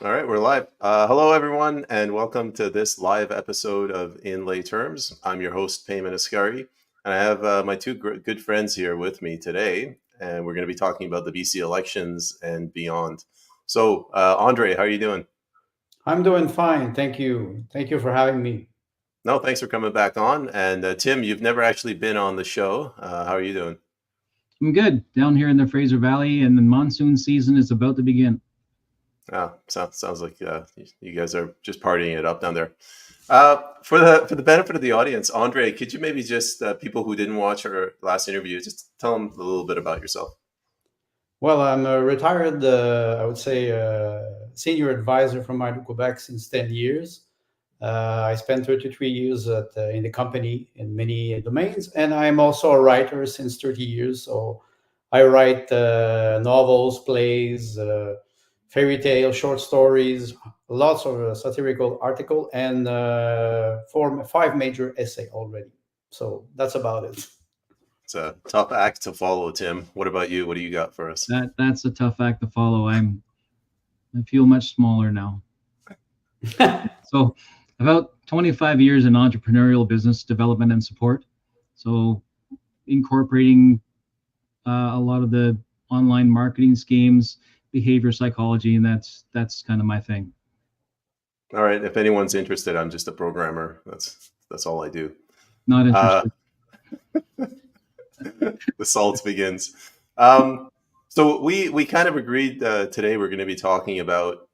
All right, we're live. Hello, everyone, and welcome to this live episode of In Lay Terms. I'm your host, Peyman Askari, and I have my two good friends here with me today, and we're going to be talking about the BC elections and beyond. So, Andre, how are you doing? I'm doing fine. Thank you. Thank you for having me. No, thanks for coming back on. And Tim, you've never actually been on the show. How are you doing? I'm good down here in the Fraser Valley, and the monsoon season is about to begin. Sounds like you guys are just partying it up down there. For the benefit of the audience, Andre, could you maybe just people who didn't watch our last interview, just tell them a little bit about yourself? Well, I'm a retired, I would say, senior advisor from Quebec since 10 years. I spent 33 years in the company in many domains, and I'm also a writer since 30 years. So I write novels, plays, fairy tales, short stories, lots of satirical article, and five major essay already. So that's about it. It's a tough act to follow, Tim. What about you? What do you got for us? That's a tough act to follow. I feel much smaller now. So, about 25 years in entrepreneurial business development and support. So, incorporating a lot of the online marketing schemes, behavior psychology, and that's kind of my thing. All right. If anyone's interested, I'm just a programmer. That's all I do. Not interested. The salt begins. So we kind of agreed today we're going to be talking about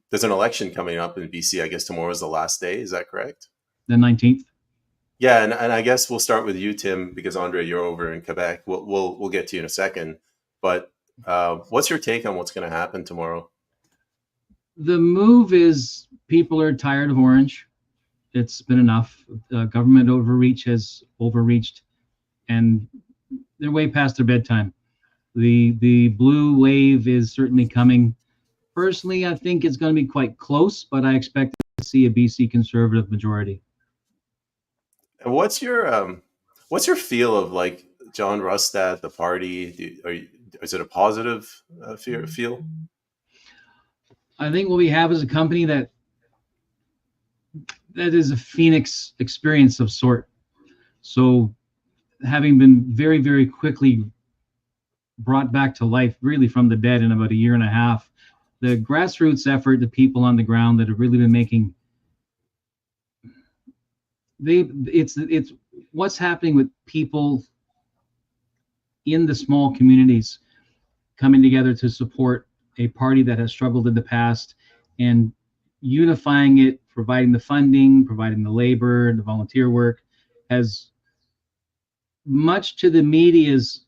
there's an election coming up in BC. I guess tomorrow is the last day. Is that correct? The 19th. Yeah, and I guess we'll start with you, Tim, because Andre, you're over in Quebec. We'll get to you in a second. But what's your take on what's going to happen tomorrow? The move is people are tired of orange. It's been enough. Government overreach has overreached, and they're way past their bedtime. The blue wave is certainly coming. Personally, I think it's going to be quite close, but I expect to see a BC Conservative majority. And what's your feel of like John Rustad, the party? Is it a positive feel? I think what we have is a company that is a phoenix experience of sort. So, having been very, very quickly brought back to life, really from the dead in about a year and a half, the grassroots effort, the people on the ground that have really been making it's what's happening with people in the small communities coming together to support a party that has struggled in the past and unifying it, providing the funding, providing the labor, the volunteer work, has, much to the media's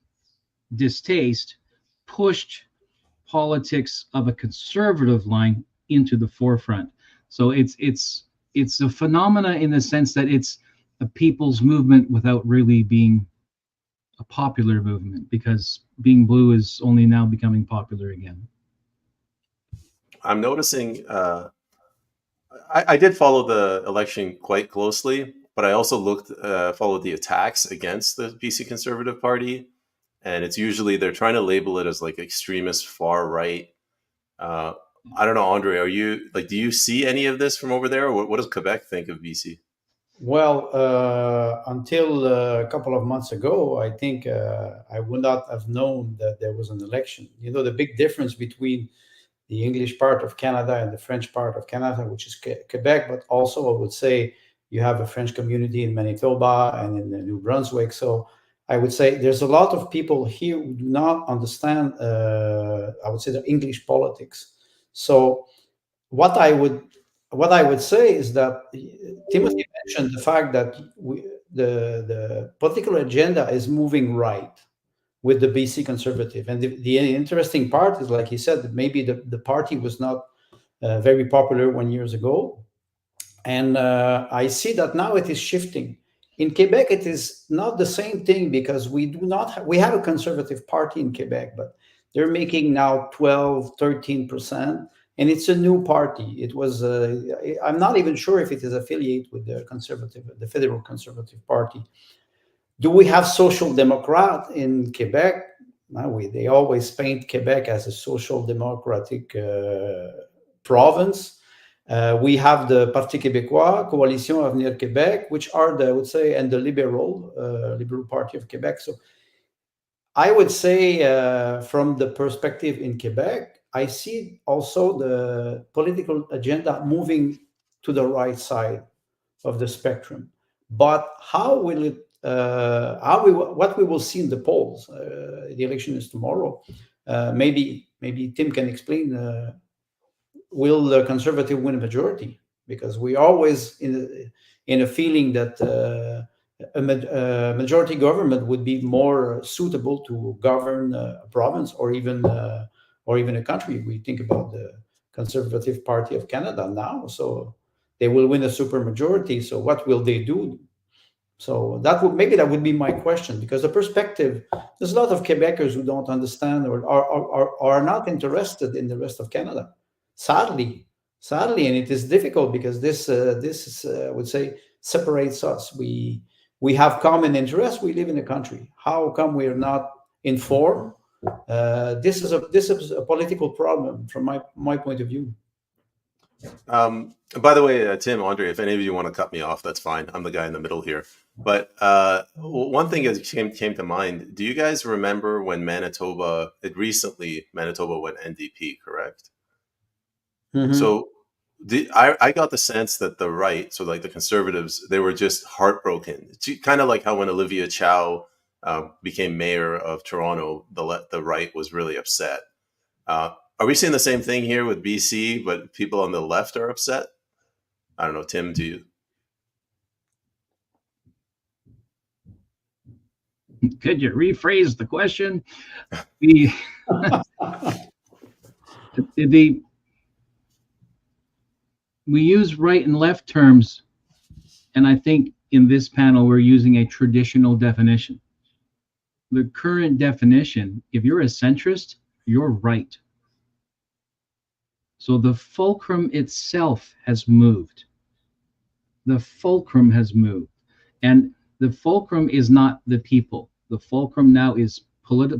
distaste, pushed politics of a conservative line into the forefront. So it's a phenomena in the sense that it's a people's movement without really being a popular movement, because being blue is only now becoming popular again. I'm noticing. I did follow the election quite closely, but I also followed the attacks against the BC Conservative Party, and it's usually they're trying to label it as like extremist far right. I don't know, Andre. Are you like? Do you see any of this from over there? Or what does Quebec think of BC? Well, until a couple of months ago, I think I would not have known that there was an election. You know, the big difference between the English part of Canada and the French part of Canada, which is Quebec, but also I would say you have a French community in Manitoba and in New Brunswick. So I would say there's a lot of people here who do not understand, I would say, the English politics. So what I would what I would say is that Timothy mentioned the fact that the political agenda is moving right with the BC Conservative, and the interesting part is, like he said, that maybe the party was not very popular 1 years ago, and I see that now it is shifting. In Quebec, it is not the same thing because we have a conservative party in Quebec, but they're making now 12, 13%, and it's a new party. It was I'm not even sure if it is affiliated with the federal conservative party. Do we have social democrat in Quebec? No, they always paint Quebec as a social democratic province. We have the Parti québécois, Coalition Avenir Québec, which are I would say, and the Liberal Party of Quebec. So I would say, from the perspective in Quebec, I see also the political agenda moving to the right side of the spectrum. But how will it? What we will see in the polls? The election is tomorrow. Maybe Tim can explain. Will the Conservative win a majority? Because we always in a feeling that a majority government would be more suitable to govern a province or even a country. We think about the Conservative Party of Canada now, so they will win a super majority. So what will they do? So that would be my question, because the perspective, there's a lot of Quebecers who don't understand or are not interested in the rest of Canada. Sadly, and it is difficult because this is, I would say, separates us. We have common interests. We live in a country. How come we are not informed? This is a political problem from my point of view. By the way, Tim, Andre, if any of you want to cut me off, that's fine. I'm the guy in the middle here. But one thing that came to mind, do you guys remember when Manitoba went NDP, correct? Mm-hmm. So I got the sense that the right, so like the Conservatives, they were just heartbroken. Kind of like how when Olivia Chow became mayor of Toronto, the right was really upset. Are we seeing the same thing here with BC, but people on the left are upset? I don't know. Tim, do you? Could you rephrase the question? We use right and left terms, and I think in this panel we're using a traditional definition. The current definition, if you're a centrist, you're right. So the fulcrum itself has moved. The fulcrum has moved. And the fulcrum is not the people. The fulcrum now is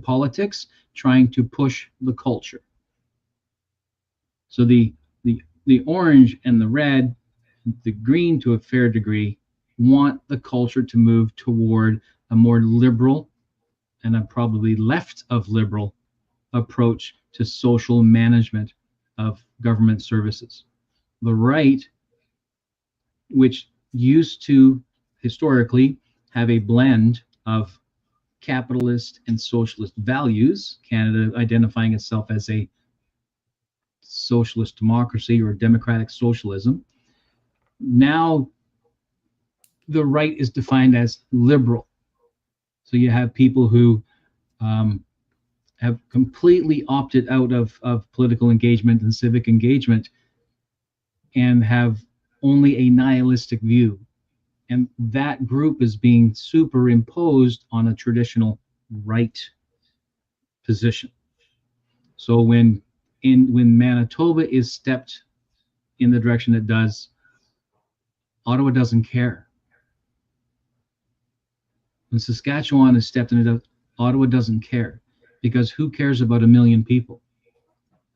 politics trying to push the culture. So the orange and the red, the green to a fair degree, want the culture to move toward a more liberal and a probably left of liberal approach to social management of government services. The right, which used to historically have a blend of capitalist and socialist values, Canada identifying itself as a socialist democracy or democratic socialism. Now the right is defined as liberal. So you have people who have completely opted out of political engagement and civic engagement and have only a nihilistic view. And that group is being superimposed on a traditional right position. So when Manitoba is stepped in the direction it does, Ottawa doesn't care. When Saskatchewan is stepped in it, Ottawa doesn't care, because who cares about 1 million people?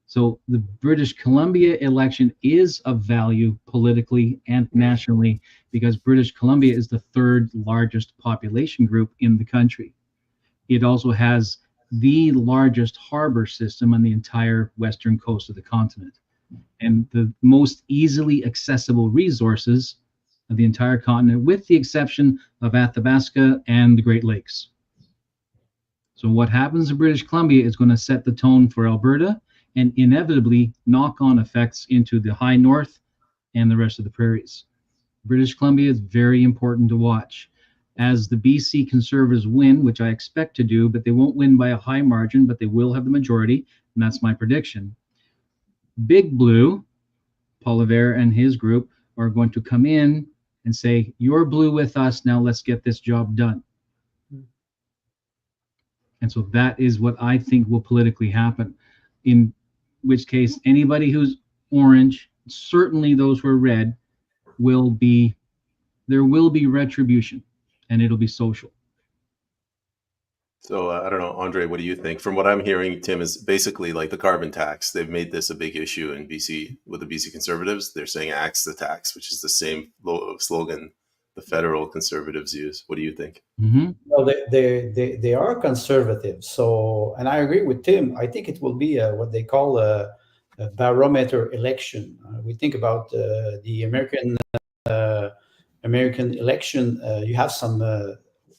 So the British Columbia election is of value politically and nationally, because British Columbia is the third largest population group in the country. It also has the largest harbor system on the entire western coast of the continent, and the most easily accessible resources of the entire continent, with the exception of Athabasca and the Great Lakes. So what happens in British Columbia is going to set the tone for Alberta, and inevitably knock-on effects into the high north and the rest of the prairies. British Columbia is very important to watch. As the BC Conservatives win, which I expect to do, but they won't win by a high margin, but they will have the majority, and that's my prediction. Big Blue, Poilievre and his group, are going to come in and say, you're blue with us, now let's get this job done. And so that is what I think will politically happen, in which case anybody who's orange, certainly those who are red, there will be retribution, and it'll be social. So I don't know, Andre, what do you think? From what I'm hearing, Tim, is basically like the carbon tax. They've made this a big issue in BC with the BC Conservatives. They're saying "axe the tax," which is the same slogan the federal Conservatives use. What do you think? Mm-hmm. Well, they are conservative. So, and I agree with Tim. I think it will be what they call a barometer election. We think about the American election. You have some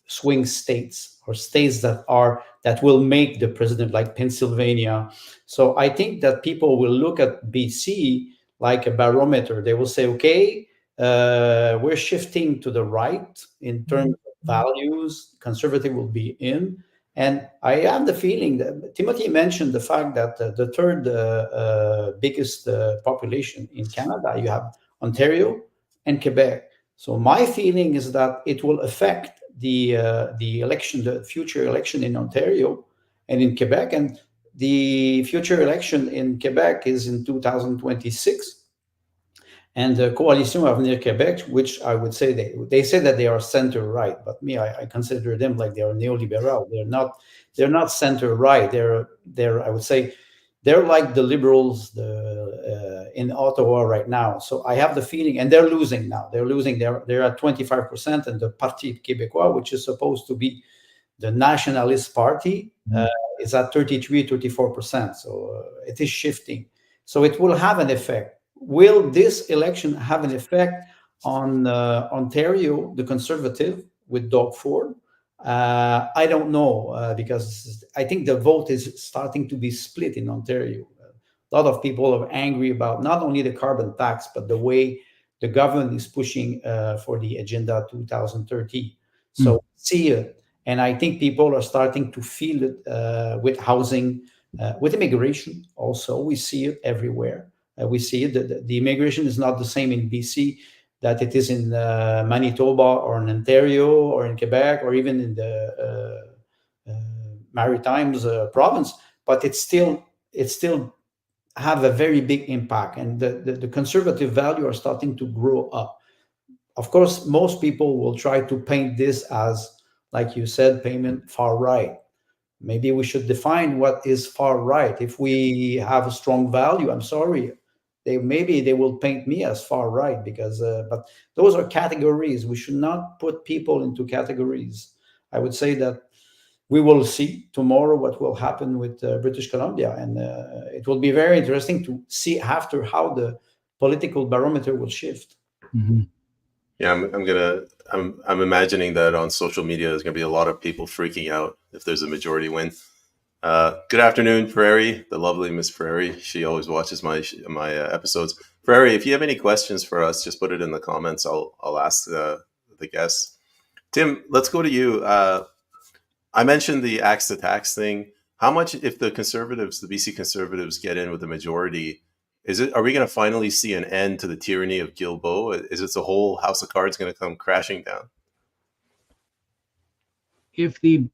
swing states or states that will make the president, like Pennsylvania. So I think that people will look at BC like a barometer. They will say, okay, we're shifting to the right in terms of values. Conservative will be in. And I have the feeling that Timothy mentioned the fact that the third biggest population in Canada, you have Ontario and Quebec. So my feeling is that it will affect the election, the future election in Ontario and in Quebec, and the future election in Quebec is in 2026. And the Coalition Avenir Québec, which I would say they say that they are center right, but me, I consider them like they are neoliberal. They're not center right. They're I would say they're like the liberals in Ottawa right now. So I have the feeling, and they're losing now. They're losing. They're at 25%, and the Parti Québécois, which is supposed to be the nationalist party, is at 33, 34%. So it is shifting. So it will have an effect. Will this election have an effect on Ontario, the Conservative, with Doug Ford? I don't know because I think the vote is starting to be split in Ontario. A lot of people are angry about not only the carbon tax, but the way the government is pushing for the Agenda 2030. So see it. And I think people are starting to feel it with housing, with immigration also. We see it everywhere. We see it. The immigration is not the same in BC that it is in Manitoba or in Ontario or in Quebec or even in the Maritimes province, but it's still have a very big impact, and the conservative value are starting to grow up. Of course, most people will try to paint this as, like you said, Peyman, far right. Maybe we should define what is far right. If we have a strong value, I'm sorry, they will paint me as far right because, but those are categories. We should not put people into categories. I would say that we will see tomorrow what will happen with British Columbia, and it will be very interesting to see after how the political barometer will shift. Mm-hmm. Yeah, I'm imagining that on social media there's gonna be a lot of people freaking out if there's a majority win. Good afternoon, Prairie, the lovely Miss Prairie. She always watches my episodes. Prairie, if you have any questions for us, just put it in the comments. I'll ask the guests. Tim, let's go to you. I mentioned the axe to tax thing. How much, if the Conservatives, the BC Conservatives, get in with the majority, are we going to finally see an end to the tyranny of Guilbeault? Is it the whole house of cards going to come crashing down? If the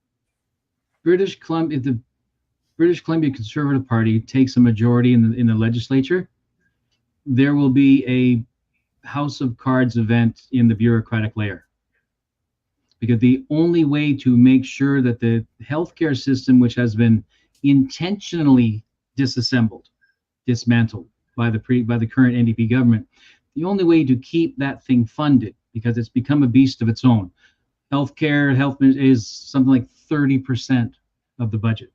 British Columbia Conservative Party takes a majority in the legislature, there will be a house of cards event in the bureaucratic layer. Because the only way to make sure that the healthcare system, which has been intentionally dismantled by the current NDP government, the only way to keep that thing funded, because it's become a beast of its own. Health is something like 30% of the budget.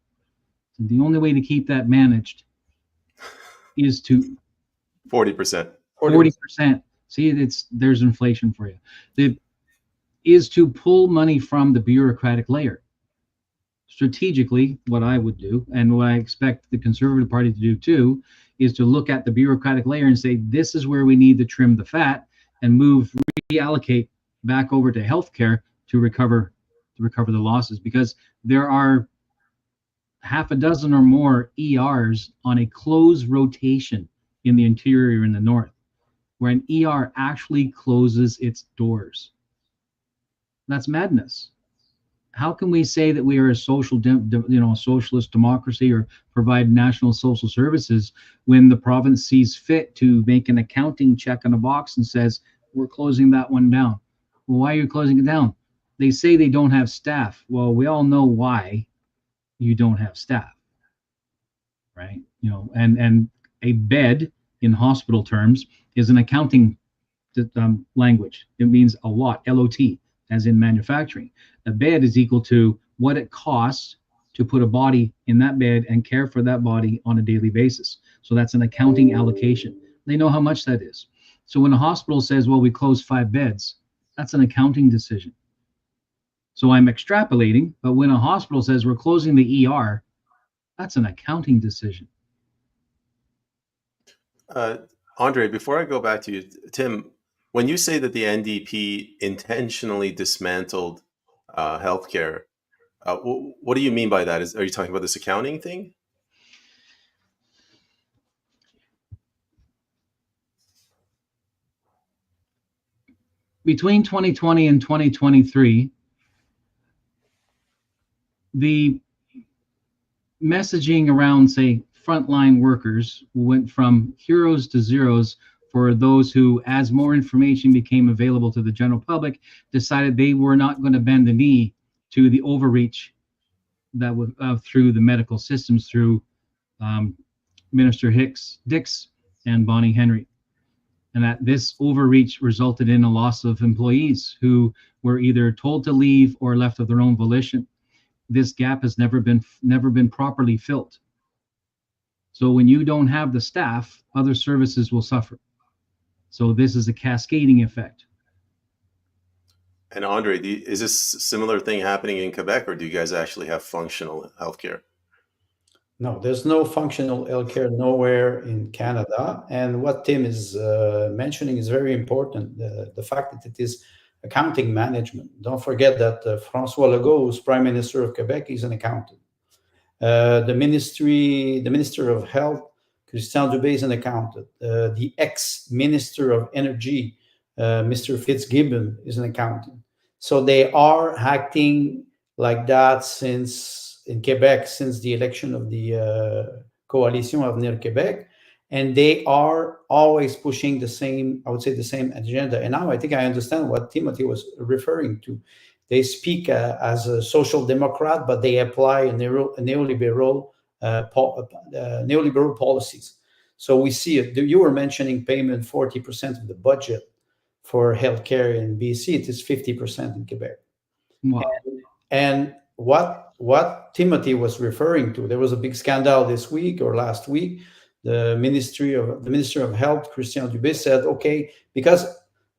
So the only way to keep that managed is to 40%. 40%. See, there's inflation for you. Is to pull money from the bureaucratic layer. Strategically, what I would do, and what I expect the Conservative Party to do too, is to look at the bureaucratic layer and say, this is where we need to trim the fat and reallocate back over to healthcare to recover the losses, because there are half a dozen or more ERs on a closed rotation in the interior in the north, where an ER actually closes its doors. That's madness. How can we say that we are a socialist democracy or provide national social services when the province sees fit to make an accounting check on a box and says, we're closing that one down? Well, why are you closing it down? They say they don't have staff. Well, we all know why you don't have staff, right? And a bed in hospital terms is an accounting language. It means a lot, LOT, as in manufacturing. A bed is equal to what it costs to put a body in that bed and care for that body on a daily basis. So that's an accounting allocation. They know how much that is. So when a hospital says, well, we closed 5 beds, that's an accounting decision. So I'm extrapolating, but when a hospital says we're closing the ER, that's an accounting decision. Andre, before I go back to you, Tim, when you say that the NDP intentionally dismantled healthcare, what do you mean by that? Are you talking about this accounting thing? Between 2020 and 2023, the messaging around, say, frontline workers went from heroes to zeros for those who, as more information became available to the general public, decided they were not going to bend the knee to the overreach that would through the medical systems, through Minister Dix and Bonnie Henry. And that this overreach resulted in a loss of employees who were either told to leave or left of their own volition. This gap has never been properly filled. So when you don't have the staff, other services will suffer. So this is a cascading effect. And Andre, is this a similar thing happening in Quebec, or do you guys actually have functional healthcare? No, there's no functional healthcare nowhere in Canada. And what Tim is mentioning is very important. The fact that it is accounting management. Don't forget that François Legault, who's Prime Minister of Quebec, is an accountant. The Minister of Health, Christian Dubé, is an accountant. The ex-Minister of Energy, Mr. Fitzgibbon, is an accountant. So they are acting like that in Quebec since the election of the Coalition Avenir Québec, and they are always pushing the same agenda. And now I think I understand what Timothy was referring to. They speak as a social democrat, but they apply a neoliberal policies. So we see it. You were mentioning payment 40% of the budget for healthcare in BC. It is 50% in Quebec. Wow. And what Timothy was referring to, there was a big scandal this week or last week. The Minister of Health, Christian Dubé, said, okay, because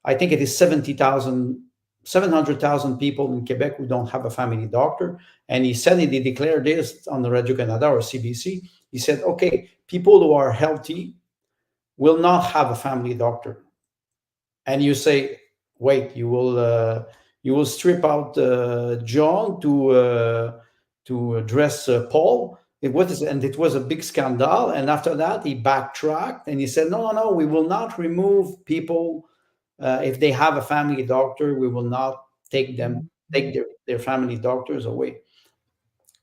I think it is 700,000 people in Quebec who don't have a family doctor. And he declared this on the Radio Canada or CBC. He said, okay, people who are healthy will not have a family doctor. And you say, wait, you will strip out John to address Paul. It was a big scandal. And after that, he backtracked and he said, no, we will not remove people if they have a family doctor. We will not take their family doctors away.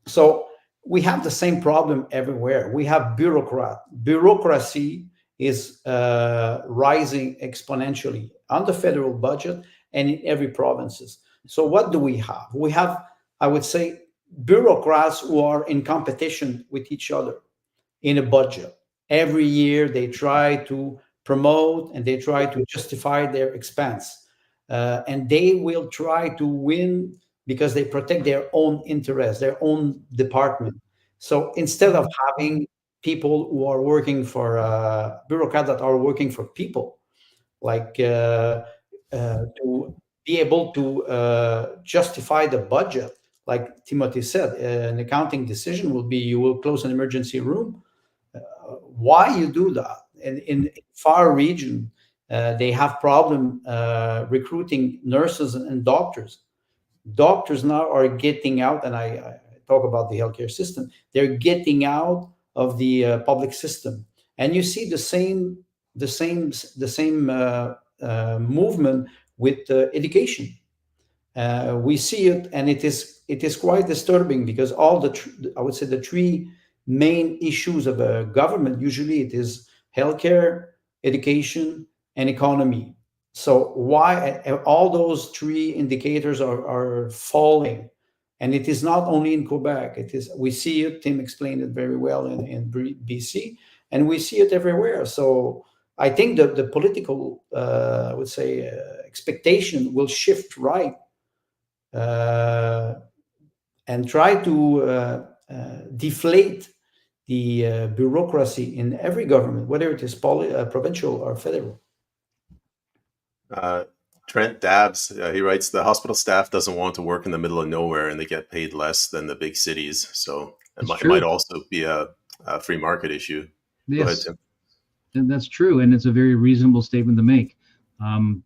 So we have the same problem everywhere. We have bureaucracy is rising exponentially on the federal budget and in every provinces. So what do we have? We have, I would say, bureaucrats who are in competition with each other in a budget. Every year they try to promote and they try to justify their expense. And they will try to win because they protect their own interests, their own department. So instead of having people who are working for bureaucrats that are working for people, like to be able to justify the budget, like Timothy said, an accounting decision will be you will close an emergency room. Why you do that? And in far region, they have problem recruiting nurses and doctors. Doctors now are getting out, and I talk about the healthcare system. They're getting out of the public system, and you see the same movement with education. We see it, and it is quite disturbing because I would say the three main issues of a government usually it is healthcare, education, and economy. So why all those three indicators are falling? And it is not only in Quebec. It is, we see it. Tim explained it very well in BC, and we see it everywhere. So I think the political, I would say, expectation will shift right, uh, and try to deflate the bureaucracy in every government, whether it is provincial or federal. Uh, Trent Dabbs, he writes, the hospital staff doesn't want to work in the middle of nowhere and they get paid less than the big cities. So It's it might true. also be a free market issue. Go ahead, Yes, Tim. and that's true, and it's a very reasonable statement to make. Um,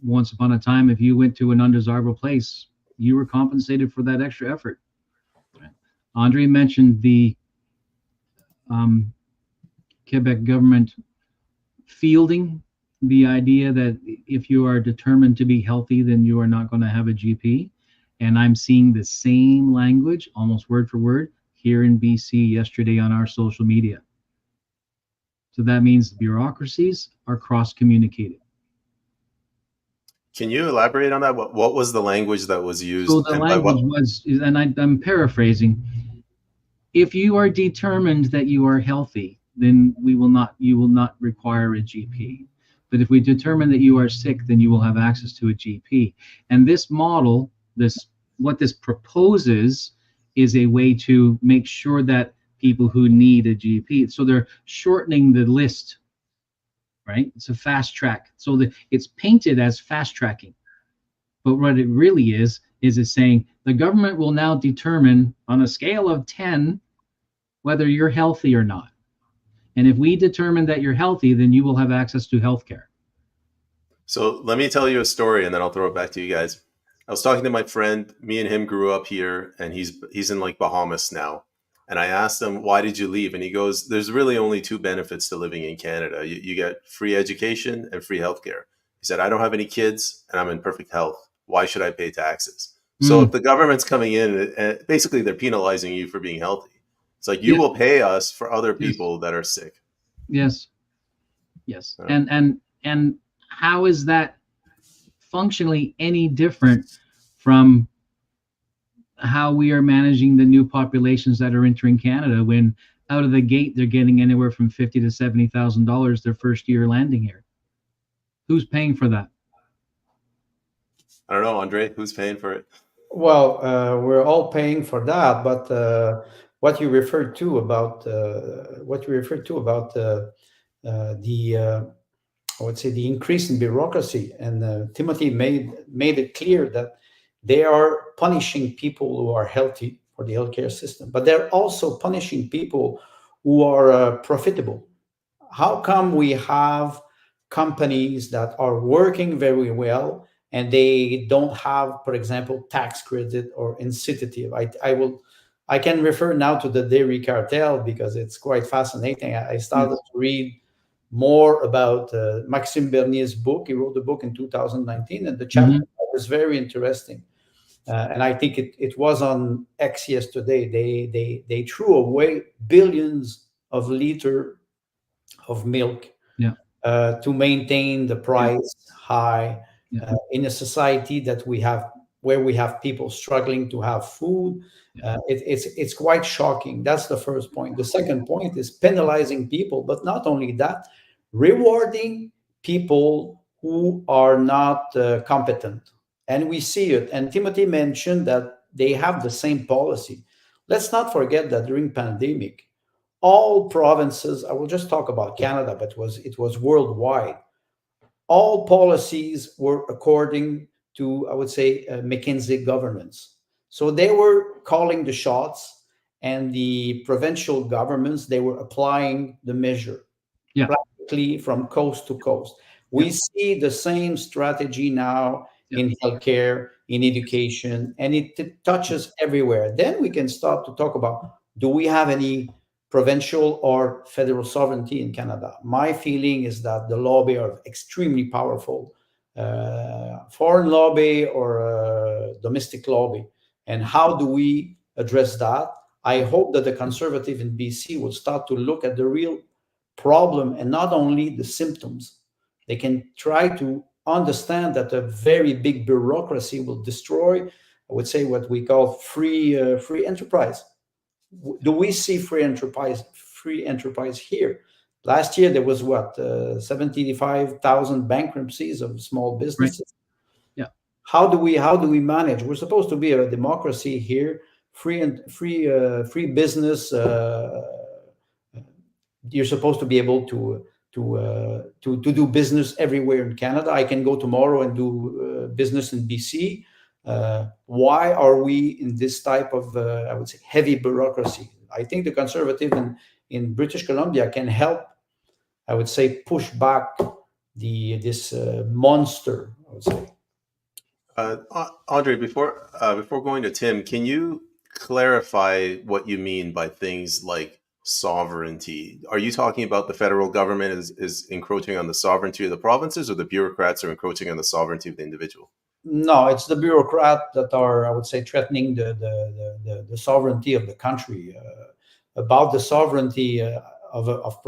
Once upon a time, if you went to an undesirable place, you were compensated for that extra effort. Andre mentioned the um, Quebec government fielding the idea that if you are determined to be healthy, then you are not going to have a GP. And I'm seeing the same language, almost word for word, here in BC yesterday on our social media. So that means bureaucracies are cross communicated. Can you elaborate on that? What was the language that was So used, the and by language what? was, and I'm paraphrasing, if you are determined that you are healthy, then you will not require a GP. But if we determine that you are sick, then you will have access to a GP. And this model, what this proposes is a way to make sure that people who need a GP, so they're shortening the list, right? It's a fast track. So it's painted as fast tracking. But what it really is it's saying the government will now determine on a scale of 10 whether you're healthy or not. And if we determine that you're healthy, then you will have access to health care. So let me tell you a story, and then I'll throw it back to you guys. I was talking to my friend. Me and him grew up here, and he's in like Bahamas now. And I asked him, "Why did you leave?" And he goes, "There's really only two benefits to living in Canada. You get free education and free healthcare." He said, "I don't have any kids, and I'm in perfect health. Why should I pay taxes?" So if Mm, the government's coming in, and basically they're penalizing you for being healthy. It's like you yeah, will pay us for other yes, people that are sick. yes, yes. Uh, And how is that functionally any different from how we are managing the new populations that are entering Canada when out of the gate they're getting anywhere from $50,000 to $70,000 their first year landing here? Who's paying for that? I don't know, Andre, who's paying for it? Well, we're all paying for that, but what you referred to about the I would say the increase in bureaucracy, and Timothy made it clear that they are punishing people who are healthy for the healthcare system, but they're also punishing people who are profitable. How come we have companies that are working very well and they don't have, for example, tax credit or incentive? I can refer now to the dairy cartel because it's quite fascinating. I started Yes. to read more about Maxime Bernier's book. He wrote the book in 2019, and the chapter Mm-hmm. was very interesting. And I think it was on X yesterday. They threw away billions of liters of milk Yeah. to maintain the Yeah. price high Yeah. in a society that we have where we have people struggling to have food. Yeah. It's quite shocking. That's the first point. The second point is penalizing people, but not only that, rewarding people who are not competent. And we see it. And Timothy mentioned that they have the same policy. Let's not forget that during pandemic, all provinces, I will just talk about Canada, but it was worldwide, all policies were according to, I would say, McKinsey governance. So they were calling the shots, and the provincial governments, they were applying the measure Yeah. practically from coast to coast. Yeah. We see the same strategy now Yeah. in healthcare, in education, and it touches everywhere. Then we can start to talk about, do we have any provincial or federal sovereignty in Canada? My feeling is that the lobby are extremely powerful, foreign lobby or domestic lobby. And how do we address that? I hope that the conservative in BC will start to look at the real problem and not only the symptoms. They can try to understand that a very big bureaucracy will destroy, I would say, what we call free enterprise. Do we see free enterprise here? Last year there was what 75,000 bankruptcies of small Right. businesses. Yeah. How do we manage? We're supposed to be a democracy here, free business. You're supposed to be able to do business everywhere in Canada. I can go tomorrow and do business in BC. Why are we in this type of, I would say, heavy bureaucracy? I think the conservative in British Columbia can help, I would say, push back this monster, I would say. Andre, before going to Tim, can you clarify what you mean by things like sovereignty? Are you talking about the federal government is encroaching on the sovereignty of the provinces, or the bureaucrats are encroaching on the sovereignty of the individual? No, it's the bureaucrat that are, I would say, threatening the sovereignty of the country. About the sovereignty of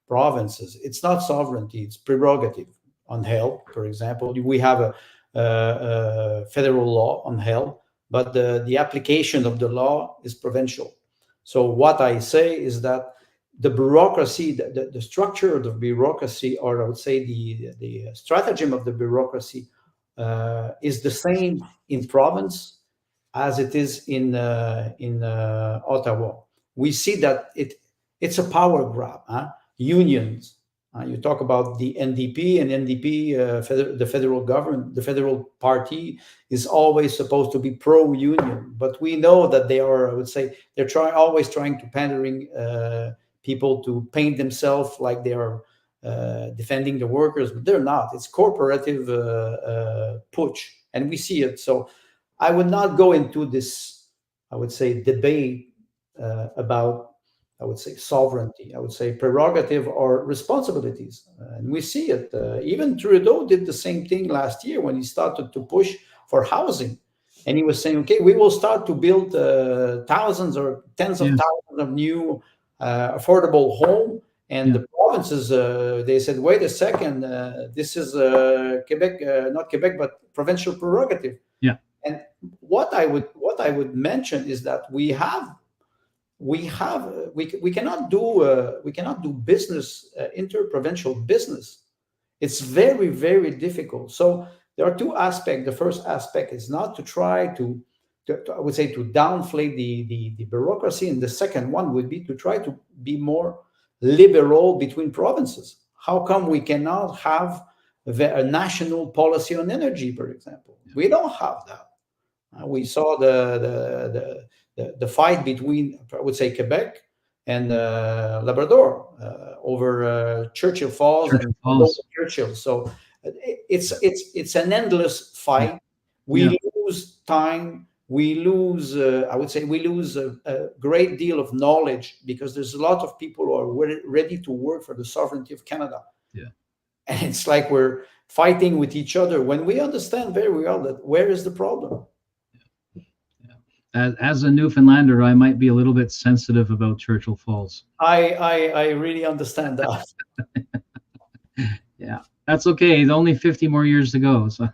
provinces, it's not sovereignty; it's prerogative. On health, for example, we have a federal law on health, but the application of the law is provincial. So what I say is that the bureaucracy, the structure of the bureaucracy, or I would say the stratagem of the bureaucracy, is the same in province as it is in Ottawa. We see that it's a power grab. Unions. You talk about the NDP, and NDP, the federal government, the federal party is always supposed to be pro-union, but we know that they are, I would say, they're always trying to pandering people to paint themselves like they are defending the workers, but they're not. It's corporative putsch, and we see it. So I would not go into this, I would say, debate about, I would say, sovereignty. I would say prerogative or responsibilities, and we see it. Even Trudeau did the same thing last year when he started to push for housing, and he was saying, "Okay, we will start to build thousands or tens of thousands of new affordable home." And the provinces, they said, "Wait a second, this is Quebec, not Quebec, but provincial prerogative." Yeah. And what I would mention is that we cannot do business, interprovincial business. It's very, very difficult. So there are two aspects. The first aspect is not to try to I would say, to downplay the bureaucracy, and the second one would be to try to be more liberal between provinces. How come we cannot have a national policy on energy, for example? We don't have that. We saw the fight between, I would say, Quebec and Labrador over Churchill Falls and Churchill. So it's an endless fight. We lose time. We lose, I would say, we lose a great deal of knowledge, because there's a lot of people who are ready to work for the sovereignty of Canada. Yeah. And it's like we're fighting with each other when we understand very well that where is the problem. As a Newfoundlander, I might be a little bit sensitive about Churchill Falls. I really understand that. Yeah, that's okay. It's only 50 more years to go. So.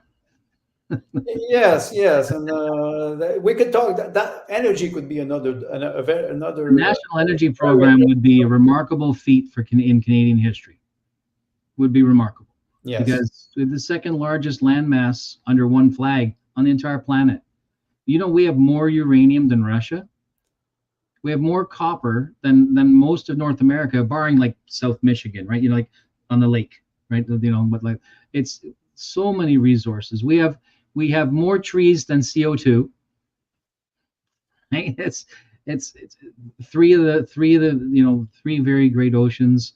Yes, and we could talk. That energy could be another. The National Energy Program would be a remarkable feat in Canadian history. Would be remarkable. Yes. Because we're the second largest landmass under one flag on the entire planet. You know, we have more uranium than Russia. We have more copper than most of North America, barring like South Michigan, right? You know, like on the lake, right? You know, but like it's so many resources. We have more trees than CO2. Right? It's three of the three very great oceans,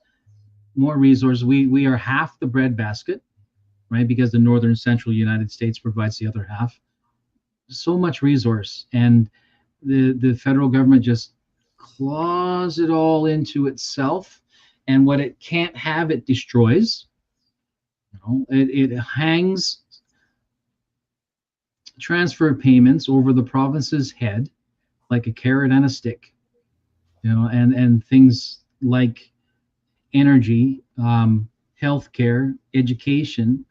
more resources. We are half the breadbasket, right? Because the northern central United States provides the other half. So much resource, and the federal government just claws it all into itself, and what it can't have, it destroys. You know, it hangs transfer payments over the province's head like a carrot and a stick. You know, and things like energy, healthcare, education,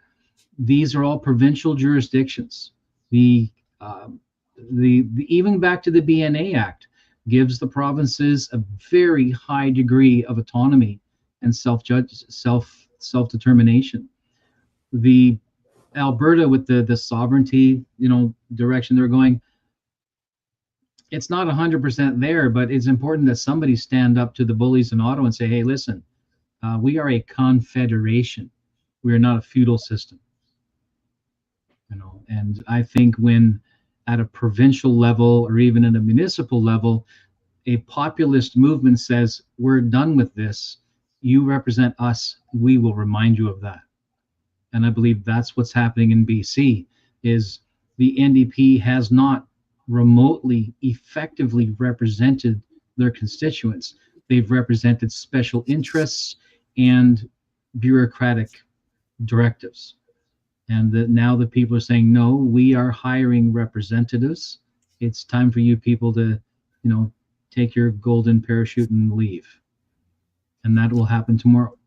these are all provincial jurisdictions. The, um, the even back to the BNA Act gives the provinces a very high degree of autonomy and self determination. The Alberta with the sovereignty, direction they're going, it's not 100% there, but it's important that somebody stand up to the bullies in Ottawa and say, hey, listen, we are a confederation. We are not a feudal system. And I think when at a provincial level or even at a municipal level, a populist movement says, we're done with this, you represent us, we will remind you of that. And I believe that's what's happening in BC, is the NDP has not remotely effectively represented their constituents. They've represented special interests and bureaucratic directives. And that now the people are saying, no, we are hiring representatives. It's time for you people to, take your golden parachute and leave. And that will happen tomorrow.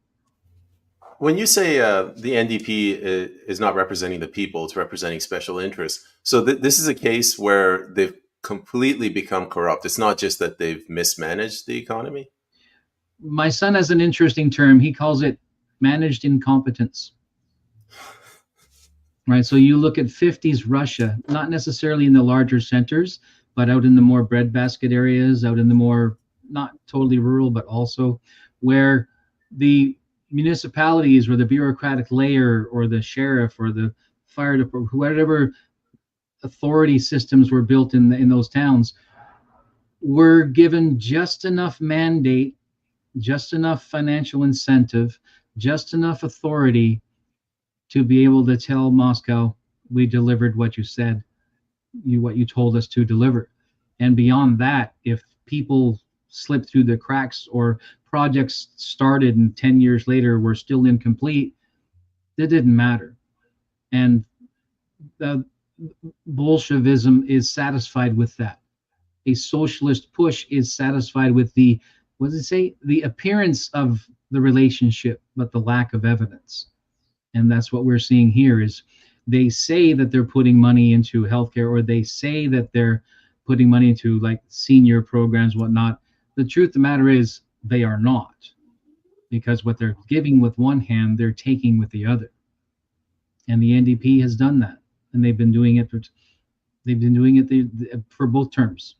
When you say the NDP is not representing the people, it's representing special interests. So this is a case where they've completely become corrupt. It's not just that they've mismanaged the economy. My son has an interesting term. He calls it managed incompetence. Right. So you look at 50s Russia, not necessarily in the larger centers, but out in the more breadbasket areas, out in the more not totally rural, but also where the municipalities or the bureaucratic layer or the sheriff or the fire department, whatever authority systems were built in those towns, were given just enough mandate, just enough financial incentive, just enough authority to be able to tell Moscow, we delivered what you said, what you told us to deliver. And beyond that, if people slip through the cracks or projects started and 10 years later were still incomplete, it didn't matter. And Bolshevism is satisfied with that. A socialist push is satisfied with what does it say? The appearance of the relationship, but the lack of evidence. And that's what we're seeing here is they say that they're putting money into healthcare, or they say that they're putting money into like senior programs, whatnot. The truth of the matter is they are not, because what they're giving with one hand, they're taking with the other. And the NDP has done that, and they've been doing it for both terms,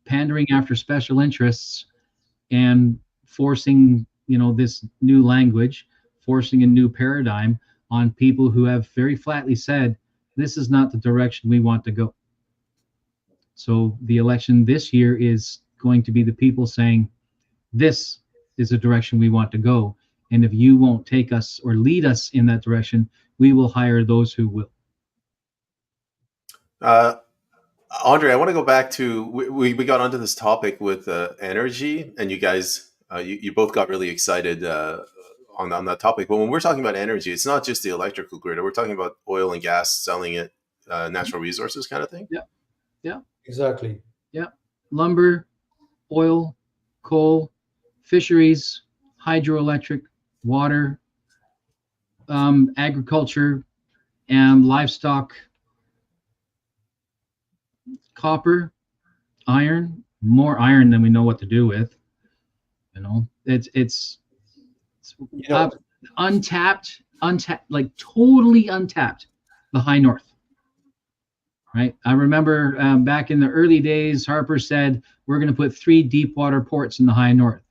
pandering after special interests and forcing this new language, forcing a new paradigm on people who have very flatly said, this is not the direction we want to go. So the election this year is going to be the people saying, this is the direction we want to go. And if you won't take us or lead us in that direction, we will hire those who will. Andre, I want to go back to, we got onto this topic with energy, and you guys, you both got really excited on that topic. But when we're talking about energy, it's not just the electrical grid. We're talking about oil and gas, selling it, natural resources kind of thing. Yeah. Exactly. Yeah. Lumber, oil, coal, fisheries, hydroelectric, water, agriculture, and livestock, copper, iron, more iron than we know what to do with. It's untapped, like totally untapped, the high north. Right. I remember back in the early days, Harper said, we're going to put 3 deep water ports in the high north.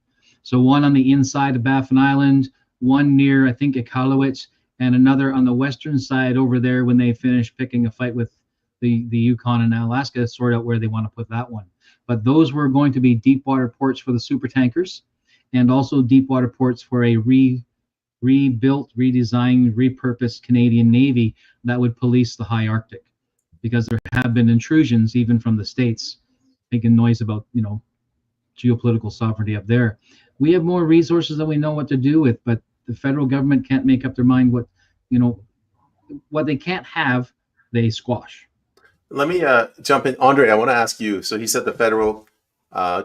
So one on the inside of Baffin Island, one near, I think, Iqaluit, and another on the western side over there when they finish picking a fight with the Yukon and Alaska, sort out where they want to put that one. But those were going to be deep water ports for the super tankers, and also deep water ports for a rebuilt, redesigned, repurposed Canadian Navy that would police the high Arctic. Because there have been intrusions even from the States, making noise about, geopolitical sovereignty up there. We have more resources than we know what to do with, but the federal government can't make up their mind what they can't have, they squash. Let me jump in. Andre, I want to ask you. So he said the federal,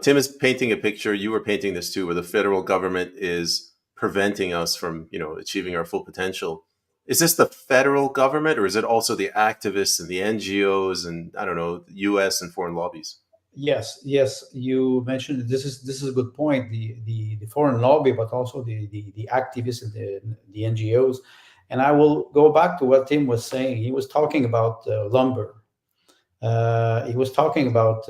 Tim is painting a picture, you were painting this too, where the federal government is preventing us from, achieving our full potential. is this the federal government, or is it also the activists and the NGOs and, I don't know, U.S. and foreign lobbies? Yes, yes, you mentioned this is a good point. The foreign lobby, but also the activists and the NGOs. And I will go back to what Tim was saying. He was talking about lumber. He was talking about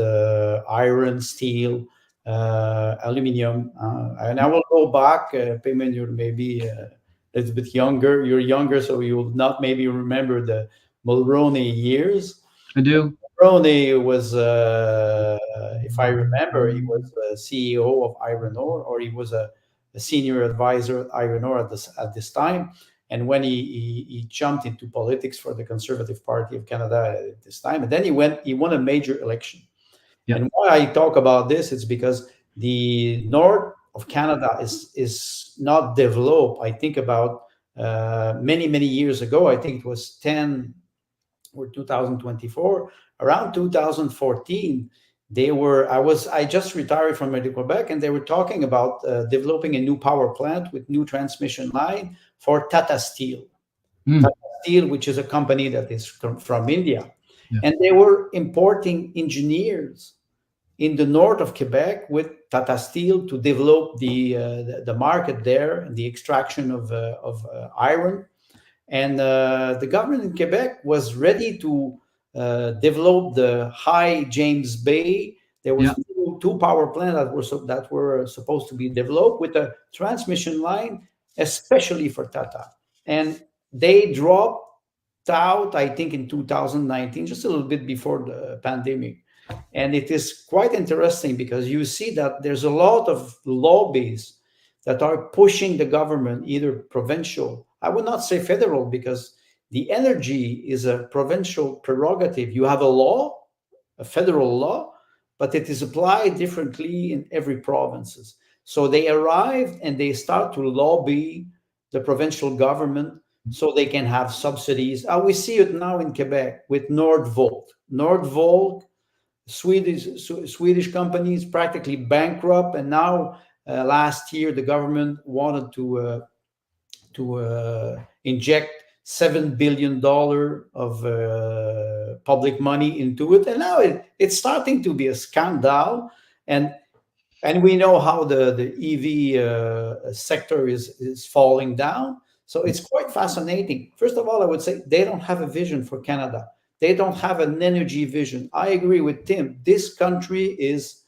iron, steel, aluminum, and I will go back. Peyman, you're maybe a little bit younger. You're younger, so you will not maybe remember the Mulroney years. I do. Mulroney was, if I remember, he was a CEO of Iron Ore, or he was a senior advisor at Iron Ore at this time. And when he jumped into politics for the Conservative Party of Canada at this time, and then he won a major election. Yeah. And why I talk about this, it's because the north of Canada is not developed. I think about many years ago. I think it was 10 or 2024, around 2014. I just retired from Quebec, and they were talking about developing a new power plant with new transmission line for Tata Steel. Tata Steel, which is a company that is from India. Yeah. And they were importing engineers in the north of Quebec with Tata Steel to develop the market there and the extraction of iron. And the government in Quebec was ready to develop the High James Bay. There was two power plants that were supposed to be developed with a transmission line, especially for Tata. And they dropped out, I think, in 2019, just a little bit before the pandemic. And it is quite interesting because you see that there's a lot of lobbies that are pushing the government, either provincial, I would not say federal, because the energy is a provincial prerogative. You have a law, a federal law, but it is applied differently in every provinces. So they arrive and they start to lobby the provincial government so they can have subsidies. We see it now in Quebec with Nordvolt. Nordvolt, Swedish companies, practically bankrupt, and now last year the government wanted to inject $7 billion of public money into it, and now it's starting to be a scandal. And we know how the EV sector is falling down. So it's quite fascinating. First of all, I would say they don't have a vision for Canada. They don't have an energy vision. I agree with Tim. This country is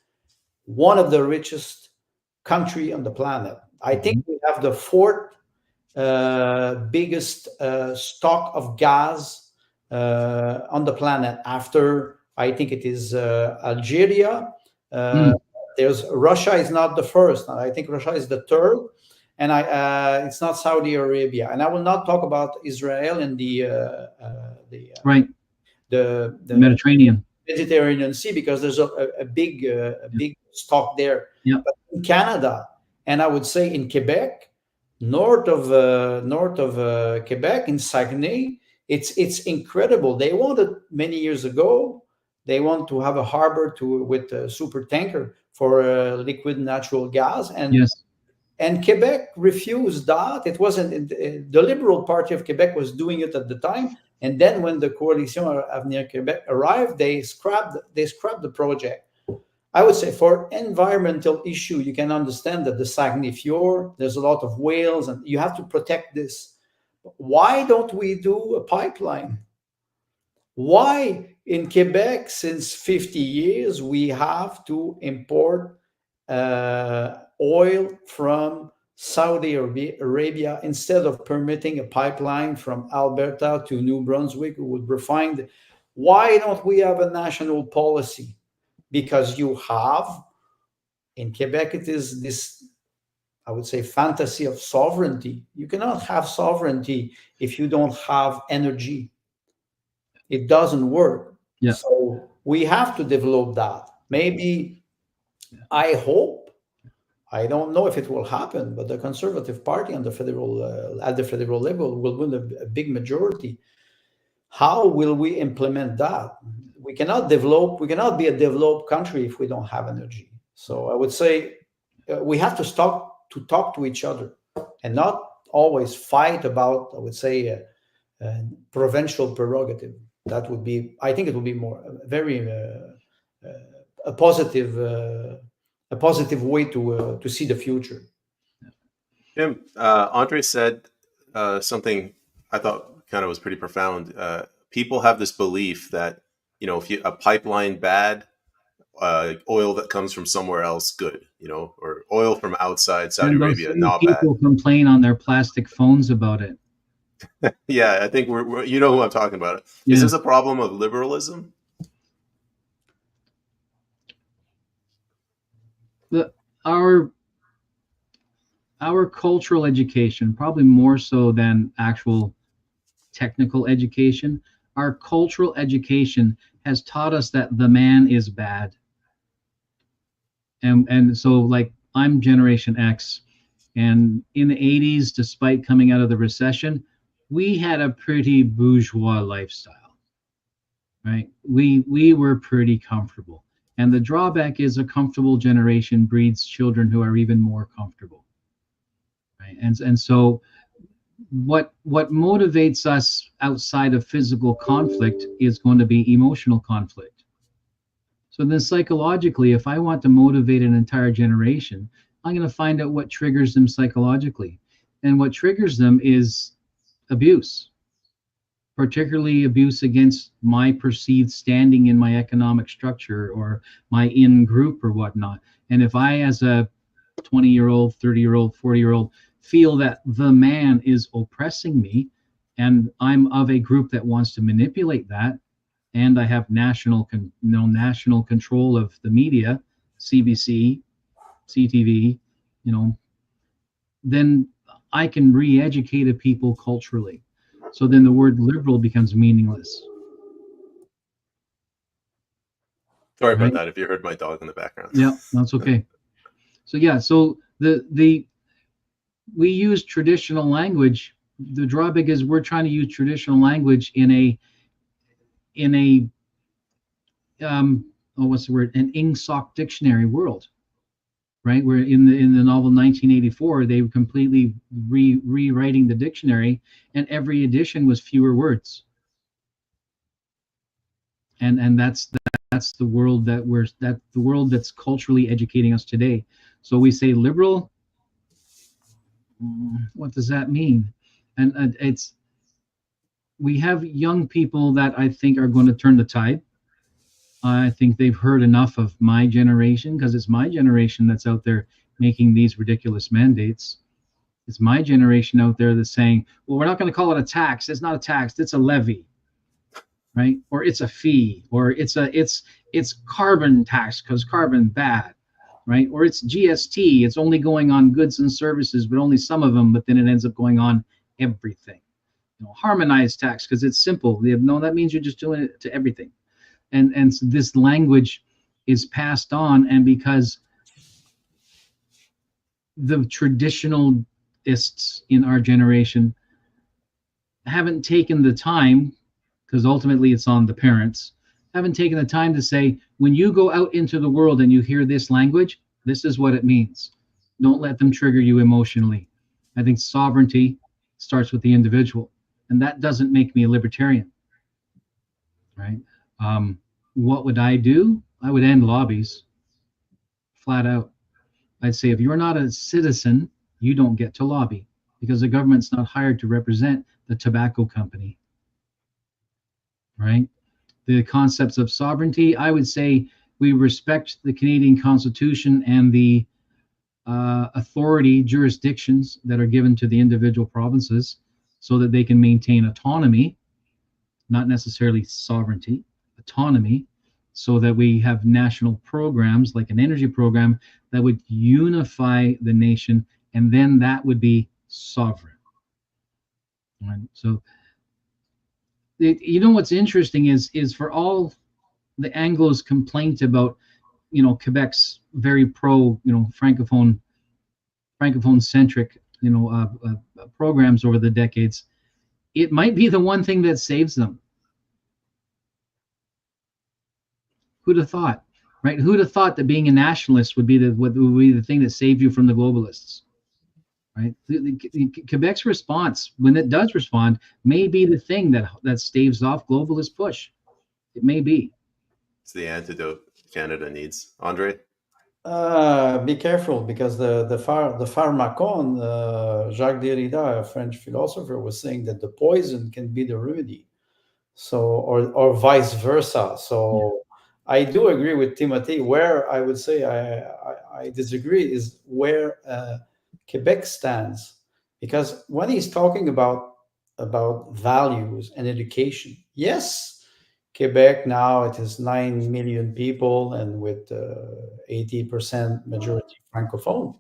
one of the richest country on the planet. I think we have the fourth biggest stock of gas on the planet after, I think it is Algeria. There's Russia is not the first. I think Russia is the third, and it's not Saudi Arabia. And I will not talk about Israel and the Mediterranean Sea, because there's a big stock there. Yeah. But in Canada, and I would say in Quebec, north of Quebec, in Saguenay, it's incredible. They wanted many years ago. They want to have a harbor with a super tanker for liquid natural gas, and Quebec refused that. It wasn't the Liberal Party of Quebec was doing it at the time, and then when the Coalition Avenir Quebec arrived, they scrapped the project. I would say for environmental issue, you can understand that the Saguenay Fjord, there's a lot of whales, and you have to protect this. Why don't we do a pipeline? Why in Quebec, since 50 years, we have to import oil from Saudi Arabia instead of permitting a pipeline from Alberta to New Brunswick who would refine? Why don't we have a national policy? Because you have, in Quebec, it is this, I would say, fantasy of sovereignty. You cannot have sovereignty if you don't have energy. It doesn't work. Yeah. So we have to develop that. Maybe, I hope, I don't know if it will happen, but the Conservative Party on the at the federal level will win a big majority. How will we implement that? We cannot be a developed country if we don't have energy. So I would say we have to talk to each other and not always fight about, I would say, provincial prerogative. That would be, I think, it would be more very a positive way to see the future. Jim, Andre said something I thought kind of was pretty profound. People have this belief that, if a pipeline bad, oil that comes from somewhere else good, or oil from outside Saudi And those Arabia same not bad. people complain on their plastic phones about it. Yeah, I think we're you know who I'm talking about. Yeah. Is this a problem of liberalism? Our cultural education, probably more so than actual technical education, our cultural education has taught us that the man is bad. And so, like, I'm Generation X, and in the 80s, despite coming out of the recession, we had a pretty bourgeois lifestyle, right? We were pretty comfortable. And the drawback is a comfortable generation breeds children who are even more comfortable. Right? And so what motivates us outside of physical conflict is going to be emotional conflict. So then psychologically, if I want to motivate an entire generation, I'm going to find out what triggers them psychologically. And what triggers them is abuse, particularly abuse against my perceived standing in my economic structure or my in group or whatnot. And if I, as a 20-year-old, 30-year-old, 40-year-old, feel that the man is oppressing me, and I'm of a group that wants to manipulate that, and I have national control of the media, CBC, CTV, then I can re-educate a people culturally. So then the word liberal becomes meaningless. Sorry about that if you heard my dog in the background. Yeah, that's okay. So yeah, so we use traditional language. The drawback is we're trying to use traditional language in a what's the word? An Ingsoc dictionary world, right? Where in the novel 1984, they were completely rewriting the dictionary, and every edition was fewer words. And that's the world the world that's culturally educating us today. So we say liberal. What does that mean? And we have young people that I think are going to turn the tide. I think they've heard enough of my generation, because it's my generation that's out there making these ridiculous mandates. It's my generation out there that's saying, well, we're not going to call it a tax. It's not a tax. It's a levy, right? Or it's a fee, or it's carbon tax because carbon bad, right? Or it's GST. It's only going on goods and services, but only some of them, but then it ends up going on everything. Harmonized tax because it's simple. No, that means you're just doing it to everything. And so this language is passed on, and because the traditionalists in our generation haven't taken the time, because ultimately it's on the parents, haven't taken the time to say, when you go out into the world and you hear this language, this is what it means. Don't let them trigger you emotionally. I think sovereignty starts with the individual, and that doesn't make me a libertarian, right? What would I do? I would end lobbies, flat out. I'd say, if you're not a citizen, you don't get to lobby, because the government's not hired to represent the tobacco company, right? The concepts of sovereignty, I would say we respect the Canadian Constitution and the authority jurisdictions that are given to the individual provinces so that they can maintain autonomy, not necessarily sovereignty, autonomy, so that we have national programs like an energy program that would unify the nation, and then that would be sovereign. Right? So what's interesting is for all the Anglos' complaint about Quebec's very pro francophone centric programs over the decades, it might be the one thing that saves them. Who'd have thought, right? Who'd have thought that being a nationalist would be the thing that saved you from the globalists, right? Quebec's response, when it does respond, may be the thing that staves off globalist push. It may be. It's the antidote Canada needs. Andre? Be careful because the pharmacon, Jacques Derrida, a French philosopher, was saying that the poison can be the remedy. So, or vice versa. Yeah. So, I do agree with Timothy. Where I would say I disagree is where Quebec stands, because when he's talking about values and education, yes, Quebec now it is 9 million people and with 80% majority francophone.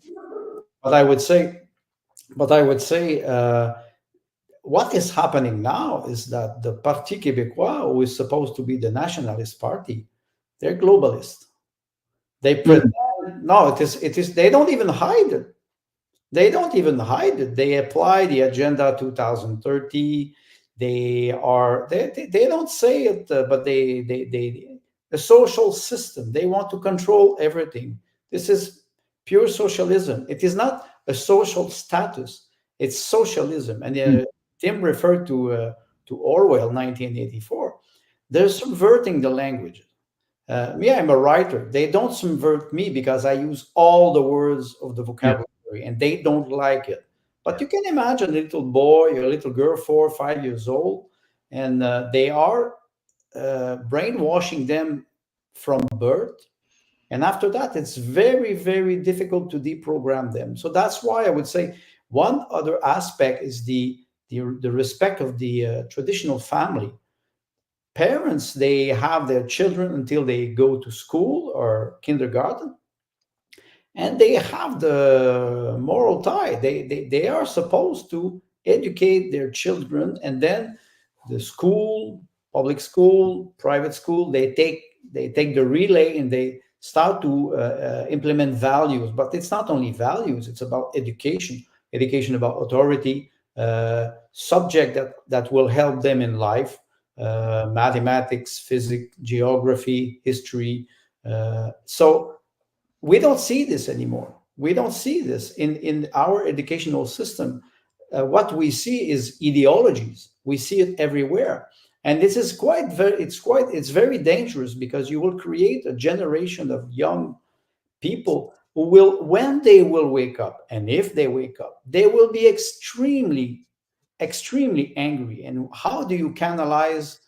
But I would say, but I would say, what is happening now is that the Parti Québécois, who is supposed to be the nationalist party, they're globalist. They pretend, Mm, no, it is, they don't even hide it. They don't even hide it. They apply the Agenda 2030. They don't say it, but the social system, they want to control everything. This is pure socialism. It is not a social status, it's socialism. And mm, Tim referred to Orwell 1984. They're subverting the language. Me, I'm a writer. They don't subvert me because I use all the words of the yeah. vocabulary and they don't like it. But Yeah. you can imagine a little boy or a little girl, 4 or 5 years old, and they are brainwashing them from birth. And after that, it's very, very difficult to deprogram them. So that's why I would say one other aspect is the respect of the traditional family. Parents, they have their children until they go to school or kindergarten, and they have the moral tie. They are supposed to educate their children, and then the school, public school, private school, they take the relay and they start to implement values. But it's not only values; it's about education, education about authority, subject that will help them in life, mathematics, physics, geography, history. So we don't see this anymore. We don't see this in our educational system. What we see is ideologies. We see it everywhere, and this is it's very dangerous because you will create a generation of young people who will, when they will wake up, and if they wake up, they will be extremely angry. And how do you canalize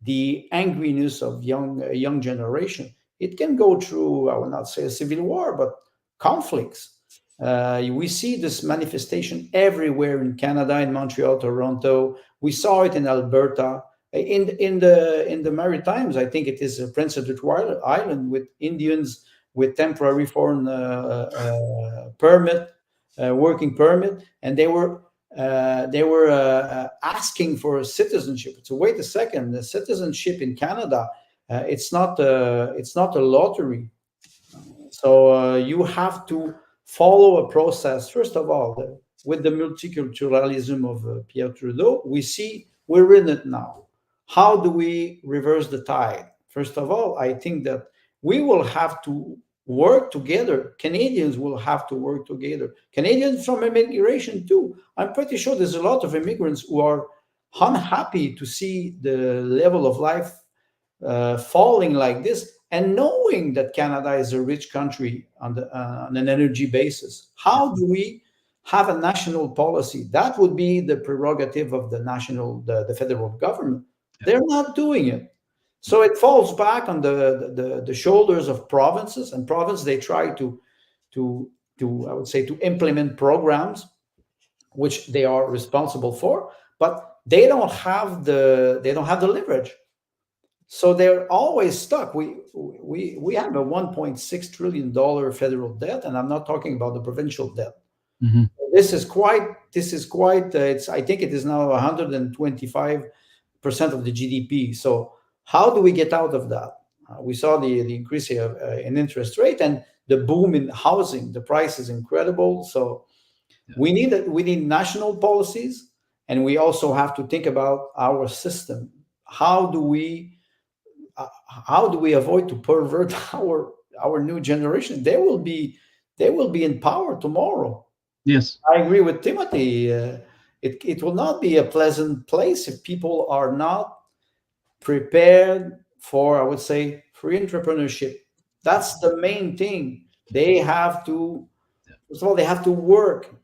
the angriness of young generation? It can go through, I will not say a civil war, but conflicts. We see this manifestation everywhere in Canada, in Montreal, Toronto. We saw it in Alberta, in the Maritimes. I think it is Prince Edward Island with Indians with temporary foreign permit, working permit, and they were asking for citizenship. So wait a second, the citizenship in Canada, it's not a lottery. So you have to follow a process. First of all, with the multiculturalism of Pierre Trudeau, we see we're in it now. How do we reverse the tide? First of all, I think that we will have to work together. Canadians will have to work together. Canadians from immigration too. I'm pretty sure there's a lot of immigrants who are unhappy to see the level of life falling like this, and knowing that Canada is a rich country on an energy basis. Yeah. How do we have a national policy? That would be the prerogative of the federal government. Yeah. They're not doing it. So it falls back on the shoulders of provinces, and province they try to I would say to implement programs which they are responsible for, but they don't have the leverage. So they're always stuck. We have a 1.6 trillion dollar federal debt, and I'm not talking about the provincial debt. Hmm. This is quite. It's I think it is now 125% of the GDP. So how do we get out of that? We saw the increase in interest rate and the boom in housing. The price is incredible. So Yeah. we need national policies, and we also have to think about our system. How do we how do we avoid to pervert our new generation? They will be in power tomorrow. Yes. I agree with Timothy. It will not be a pleasant place if people are not prepared for, I would say, free entrepreneurship. That's the main thing. They have to, first of all, they have to work.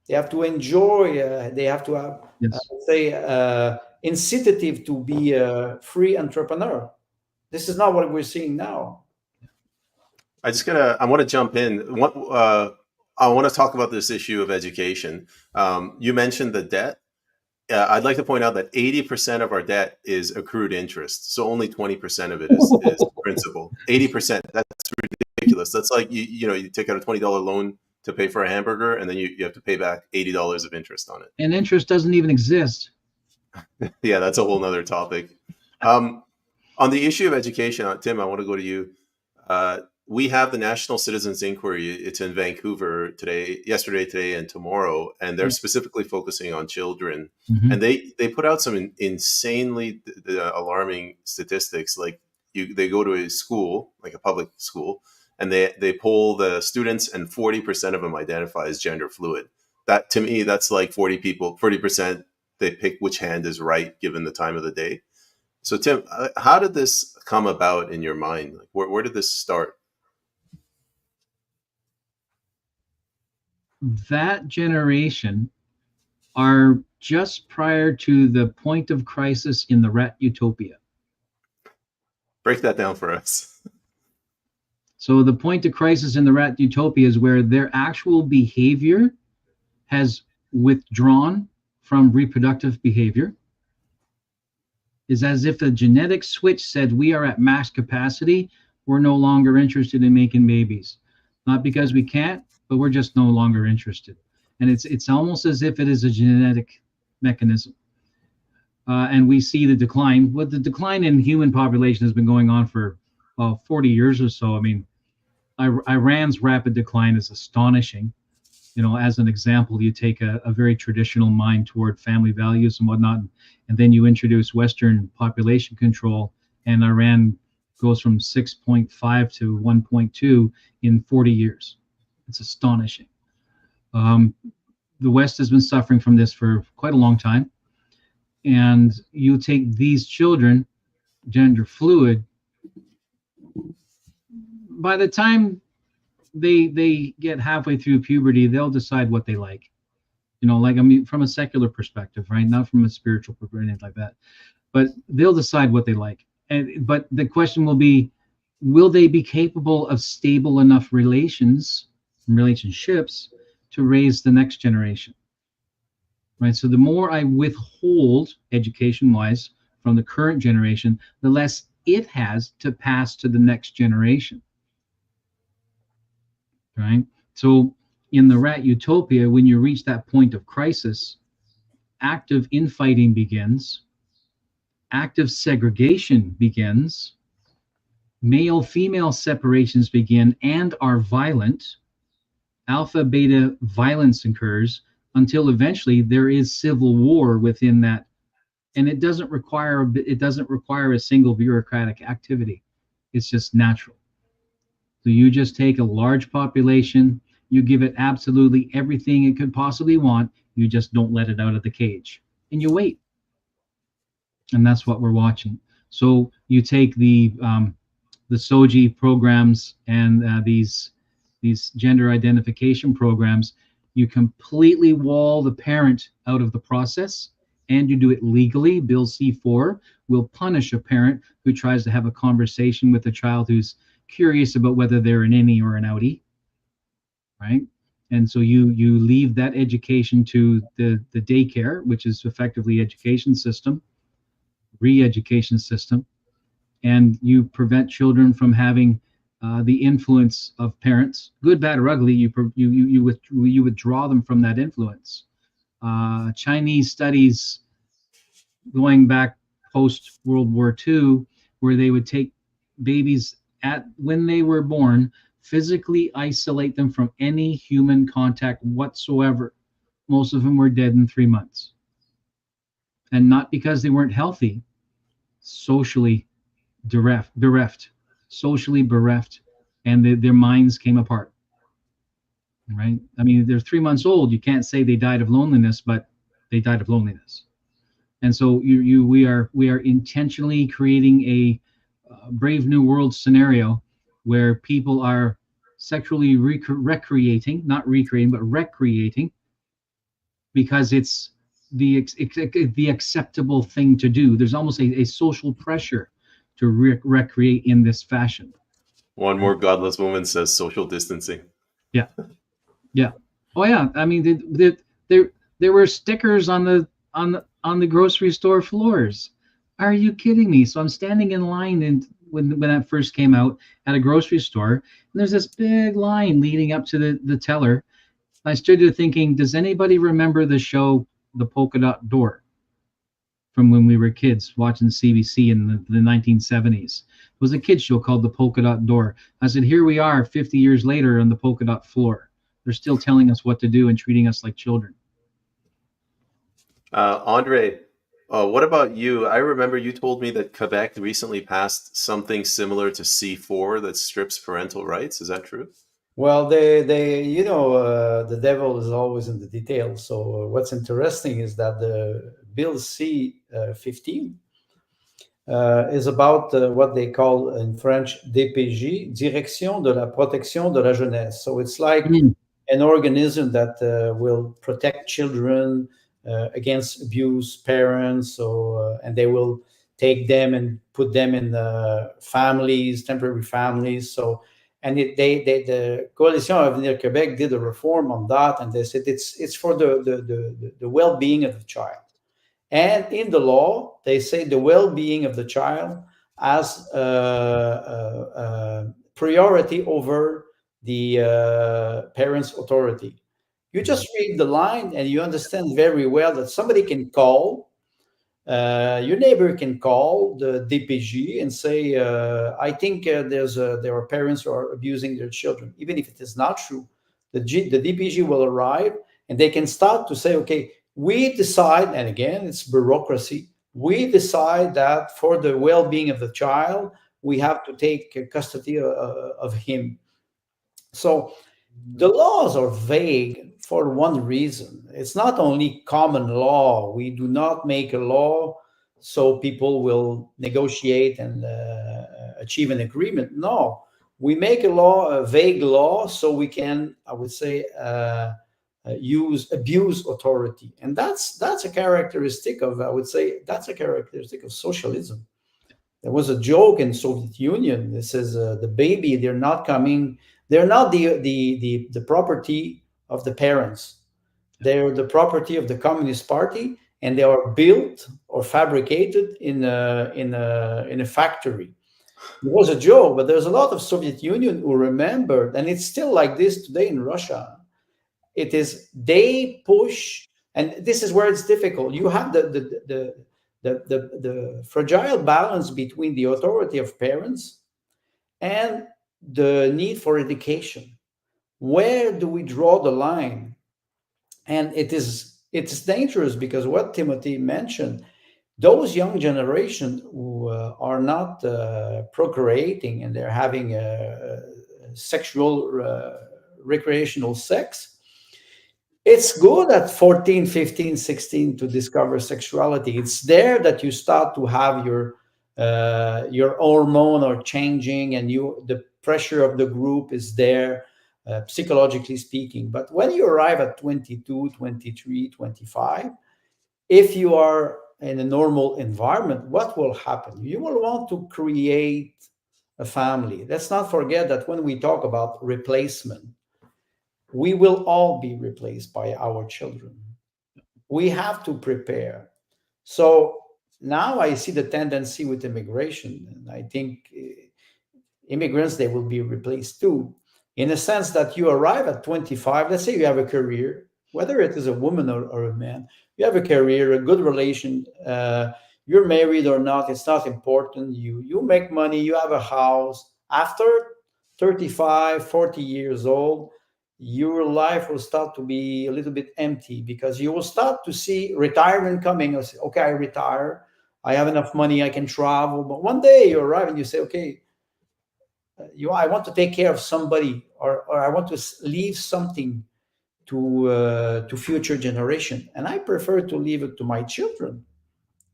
They have to enjoy. They have to have, Yes. say, incitative to be a free entrepreneur. This is not what we're seeing now. I want to jump in. I want to talk about this issue of education. You mentioned the debt. I'd like to point out that 80% of our debt is accrued interest. So only 20% of it is principal. 80%. That's ridiculous. That's like, you take out a $20 loan to pay for a hamburger, and then you have to pay back $80 of interest on it. And interest doesn't even exist. Yeah, that's a whole nother topic. On the issue of education, Tim, I want to go to you. We have the National Citizens Inquiry. It's in Vancouver yesterday, today, and tomorrow, and they're specifically focusing on children. Mm-hmm. And they put out some insanely alarming statistics. Like they go to a school, like a public school, and they poll the students, and 40% of them identify as gender fluid. That, to me, that's like 40%. They pick which hand is right given the time of the day. So, Tim, how did this come about in your mind? Like, where did this start? That generation are just prior to the point of crisis in the rat utopia. Break that down for us. So the point of crisis in the rat utopia is where their actual behavior has withdrawn from reproductive behavior. Is as if the genetic switch said, we are at max capacity. We're no longer interested in making babies. Not because we can't, but we're just no longer interested. And it's almost as if it is a genetic mechanism. And we see the decline. Well, the decline in human population has been going on for 40 years or so. I mean, Iran's rapid decline is astonishing. As an example, you take a very traditional mind toward family values and whatnot, and then you introduce Western population control, and Iran goes from 6.5 to 1.2 in 40 years. It's astonishing. The West has been suffering from this for quite a long time. And you take these children, gender fluid, by the time they get halfway through puberty, they'll decide what they like. From a secular perspective, right? Not from a spiritual perspective or anything like that. But they'll decide what they like. But the question will be, will they be capable of stable enough relationships to raise the next generation? Right. So the more I withhold education-wise from the current generation, the less it has to pass to the next generation. Right. So in the rat utopia, when you reach that point of crisis, active infighting begins, active segregation begins, male-female separations begin and are violent, alpha-beta violence occurs until eventually there is civil war within that. And it doesn't require a single bureaucratic activity. It's just natural. So you just take a large population, you give it absolutely everything it could possibly want, you just don't let it out of the cage, and you wait. And that's what we're watching. So you take the SOGI programs and these gender identification programs, you completely wall the parent out of the process, and you do it legally. Bill C4 will punish a parent who tries to have a conversation with a child who's curious about whether they're an innie or an outie, right? And so you leave that education to the daycare, which is effectively education system, re-education system, and you prevent children from having the influence of parents, good, bad, or ugly. You withdraw them from that influence. Chinese studies going back post World War II, where they would take babies when they were born, physically isolate them from any human contact whatsoever. Most of them were dead in 3 months, and not because they weren't healthy, socially bereft, socially bereft, and their minds came apart. right? I mean, they're 3 months old. You can't say they died of loneliness, but they died of loneliness. And so we are intentionally creating a Brave New World scenario where people are sexually recreating, not recreating, but recreating, because it's the acceptable thing to do. There's almost a social pressure to recreate in this fashion. One more godless woman says social distancing. Yeah, yeah. Oh yeah. I mean, there were stickers on the grocery store floors. Are you kidding me? So I'm standing in line, and when that first came out at a grocery store, and there's this big line leading up to the teller. I stood there thinking, does anybody remember the show The Polka Dot Door from when we were kids watching CBC in the 1970s? It was a kids show called The Polka Dot Door. I said, here we are 50 years later on the polka dot floor. They're still telling us what to do and treating us like children. Andre, what about you? I remember you told me that Quebec recently passed something similar to C4 that strips parental rights. Is that true? Well, the devil is always in the details. So what's interesting is that the Bill C-15 is about what they call in French DPJ, Direction de la Protection de la Jeunesse. So it's like an organism that will protect children against abuse, parents, and they will take them and put them in families, temporary families. So, and the Coalition Avenir Quebec did a reform on that, and they said it's for the well-being of the child. And in the law, they say the well-being of the child has priority over the parent's authority. You just read the line and you understand very well that somebody can call, your neighbor can call the DPG and say, I think there are parents who are abusing their children. Even if it is not true, the DPG will arrive and they can start to say, okay, we decide, and again, it's bureaucracy, we decide that for the well-being of the child, we have to take custody of him. So the laws are vague for one reason. It's not only common law. We do not make a law so people will negotiate and achieve an agreement. No, we make a law, a vague law, so we can, I would say, abuse authority, and that's a characteristic of, I would say, that's a characteristic of socialism. There was a joke in Soviet Union. This is the baby. They're not coming. They're not the property of the parents. They're the property of the Communist Party, and they are built or fabricated in a factory. It was a joke, but there's a lot of Soviet Union who remembered, and it's still like this today in Russia. It is they push, and this is where it's difficult. You have the fragile balance between the authority of parents and the need for education. Where do we draw the line? And it's dangerous because what Timothy mentioned, those young generations who are not procreating and they're having sexual recreational sex, it's good at 14, 15, 16 to discover sexuality. It's there that you start to have your hormone are changing, and the pressure of the group is there, psychologically speaking. But when you arrive at 22, 23, 25, if you are in a normal environment, what will happen? You will want to create a family. Let's not forget that when we talk about replacement, we will all be replaced by our children. We have to prepare. So now I see the tendency with immigration, and I think immigrants, they will be replaced too, in a sense that you arrive at 25. Let's say you have a career, whether it is a woman or a man, you have a career, a good relation, you're married or not, it's not important. You make money, you have a house. After 35, 40 years old, your life will start to be a little bit empty because you will start to see retirement coming. You'll say, okay, I retire, I have enough money, I can travel. But one day you arrive and you say, okay, I want to take care of somebody, or I want to leave something to future generation, and I prefer to leave it to my children.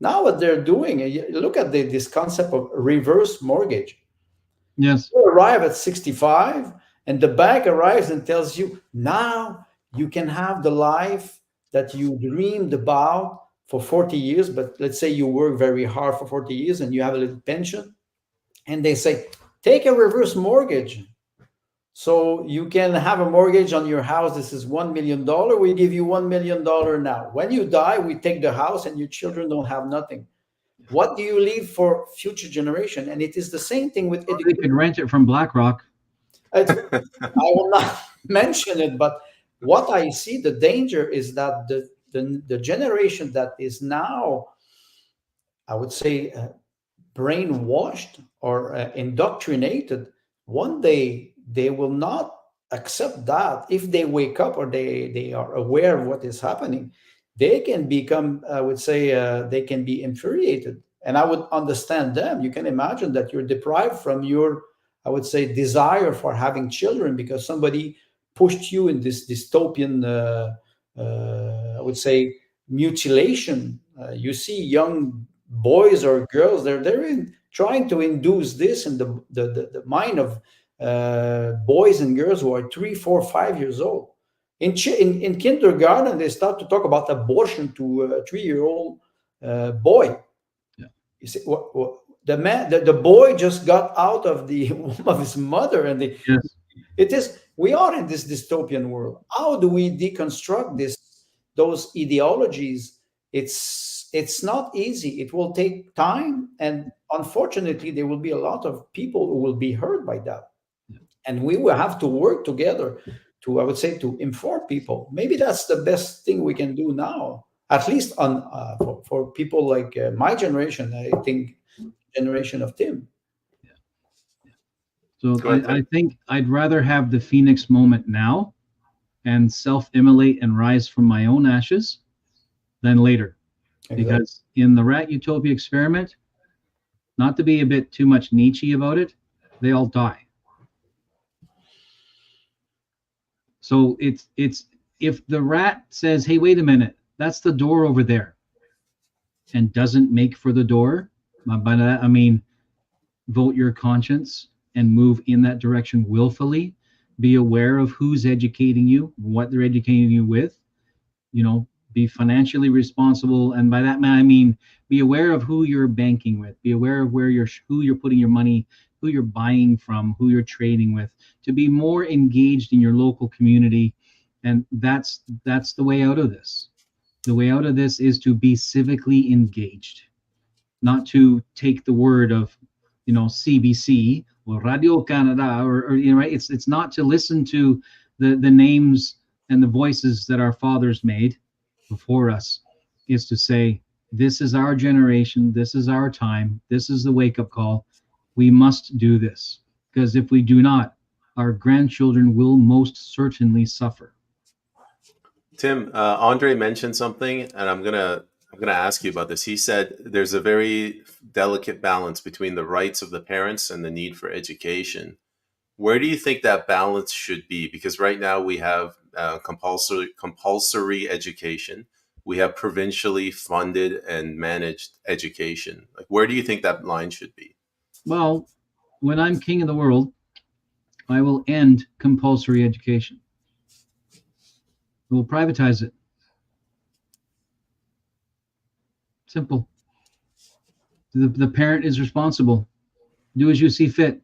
Now what they're doing, look at this concept of reverse mortgage. Yes. You arrive at 65, and the bank arrives and tells you, now you can have the life that you dreamed about for 40 years. But let's say you work very hard for 40 years and you have a little pension, and they say, take a reverse mortgage. So you can have a mortgage on your house. This is $1 million. We give you $1 million now. When you die, we take the house, and your children don't have nothing. What do you leave for future generation? And it is the same thing with Or they education. could rent it from BlackRock. I will not mention it, but what I see, the danger is that the generation that is now, I would say, brainwashed or indoctrinated, one day they will not accept that. If they wake up, or they are aware of what is happening, they can become, I would say, they can be infuriated. And I would understand them. You can imagine that you're deprived from your, I would say, desire for having children, because somebody pushed you in this dystopian, I would say, mutilation. You see young boys or girls, trying to induce this in the mind of boys and girls who are 3, 4, 5 years old. In kindergarten, they start to talk about abortion to a 3-year-old boy. Yeah. You see, the boy just got out of the womb of his mother, and Yes. it is, we are in this dystopian world. How do we deconstruct those ideologies? It's not easy. It will take time, and unfortunately there will be a lot of people who will be hurt by that. And we will have to work together to, I would say, to inform people. Maybe that's the best thing we can do now, at least on for people like my generation. I think generation of Tim. So Go ahead, I Tim. think I'd rather have the Phoenix moment now and self-immolate and rise from my own ashes than later. Exactly. Because in the rat utopia experiment, not to be a bit too much Nietzsche about it, they all die. So it's if the rat says, "Hey, wait a minute, that's the door over there," and doesn't make for the door, by that I mean vote your conscience and move in that direction willfully. Be aware of who's educating you, what they're educating you with. You know, be financially responsible, and by that I mean be aware of who you're banking with. Be aware of who you're putting your money, who you're buying from, who you're trading with. To be more engaged in your local community, and that's the way out of this. The way out of this is to be civically engaged, not to take the word of, CBC or Radio Canada, or right. It's not to listen to the names and the voices that our fathers made before us. Is to say, this is our generation, this is our time, this is the wake up call. We must do this, because if we do not, our grandchildren will most certainly suffer. Tim, Andre mentioned something, and I'm gonna ask you about this. He said there's a very delicate balance between the rights of the parents and the need for education. Where do you think that balance should be? Because right now we have compulsory education, we have provincially funded and managed education. Like, where do you think that line should be? Well, when I'm king of the world, I will end compulsory education. We'll privatize it. Simple. The parent is responsible. Do as you see fit.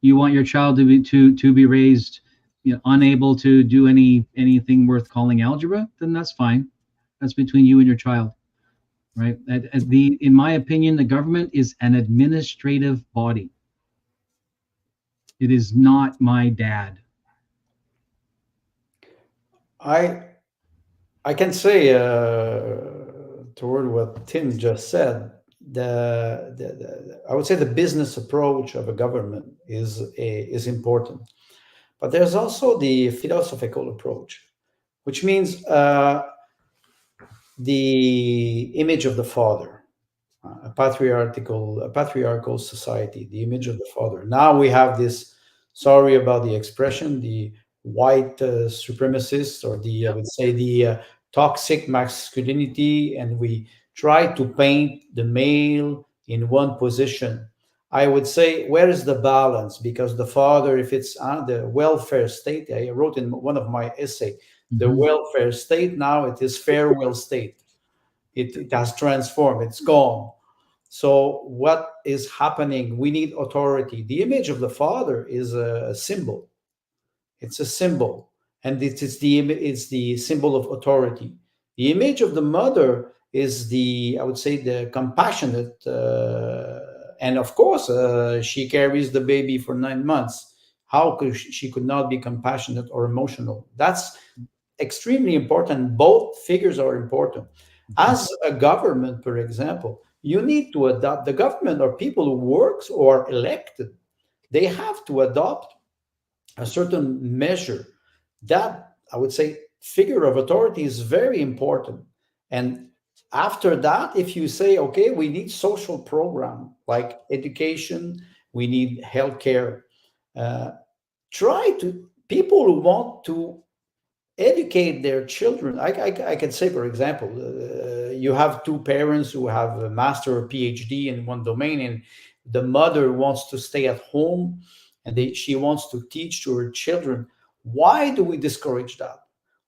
You want your child to be raised, unable to do anything worth calling algebra, then that's fine. That's between you and your child, right? In my opinion, the government is an administrative body. It is not my dad. I can say toward what Tim just said, I would say the business approach of a government is important, but there's also the philosophical approach, which means the image of the father. a patriarchal society, the image of the father. Now we have this, sorry about the expression, the white supremacist, or the, I Yeah. would say, the toxic masculinity, and we try to paint the male in one position. I would say, where is the balance? Because the father, if it's the welfare state, I wrote in one of my essay, the Hmm. welfare state, now it is farewell state. It has transformed, it's gone. So what is happening? We need authority. The image of the father is a symbol. It's a symbol, and it's the symbol of authority. The image of the mother is the, I would say, the compassionate, and of course, she carries the baby for 9 months. How could she could not be compassionate or emotional? That's extremely important. Both figures are important. As a government, for example, you need to adopt, the government or people who works or are elected, they have to adopt a certain measure. That, I would say, figure of authority is very important. And after that, if you say, okay, we need social program like education, we need healthcare, uh, try to, people who want to educate their children. I can say, for example, you have two parents who have a master or PhD in one domain, and the mother wants to stay at home, and she wants to teach to her children. Why do we discourage that?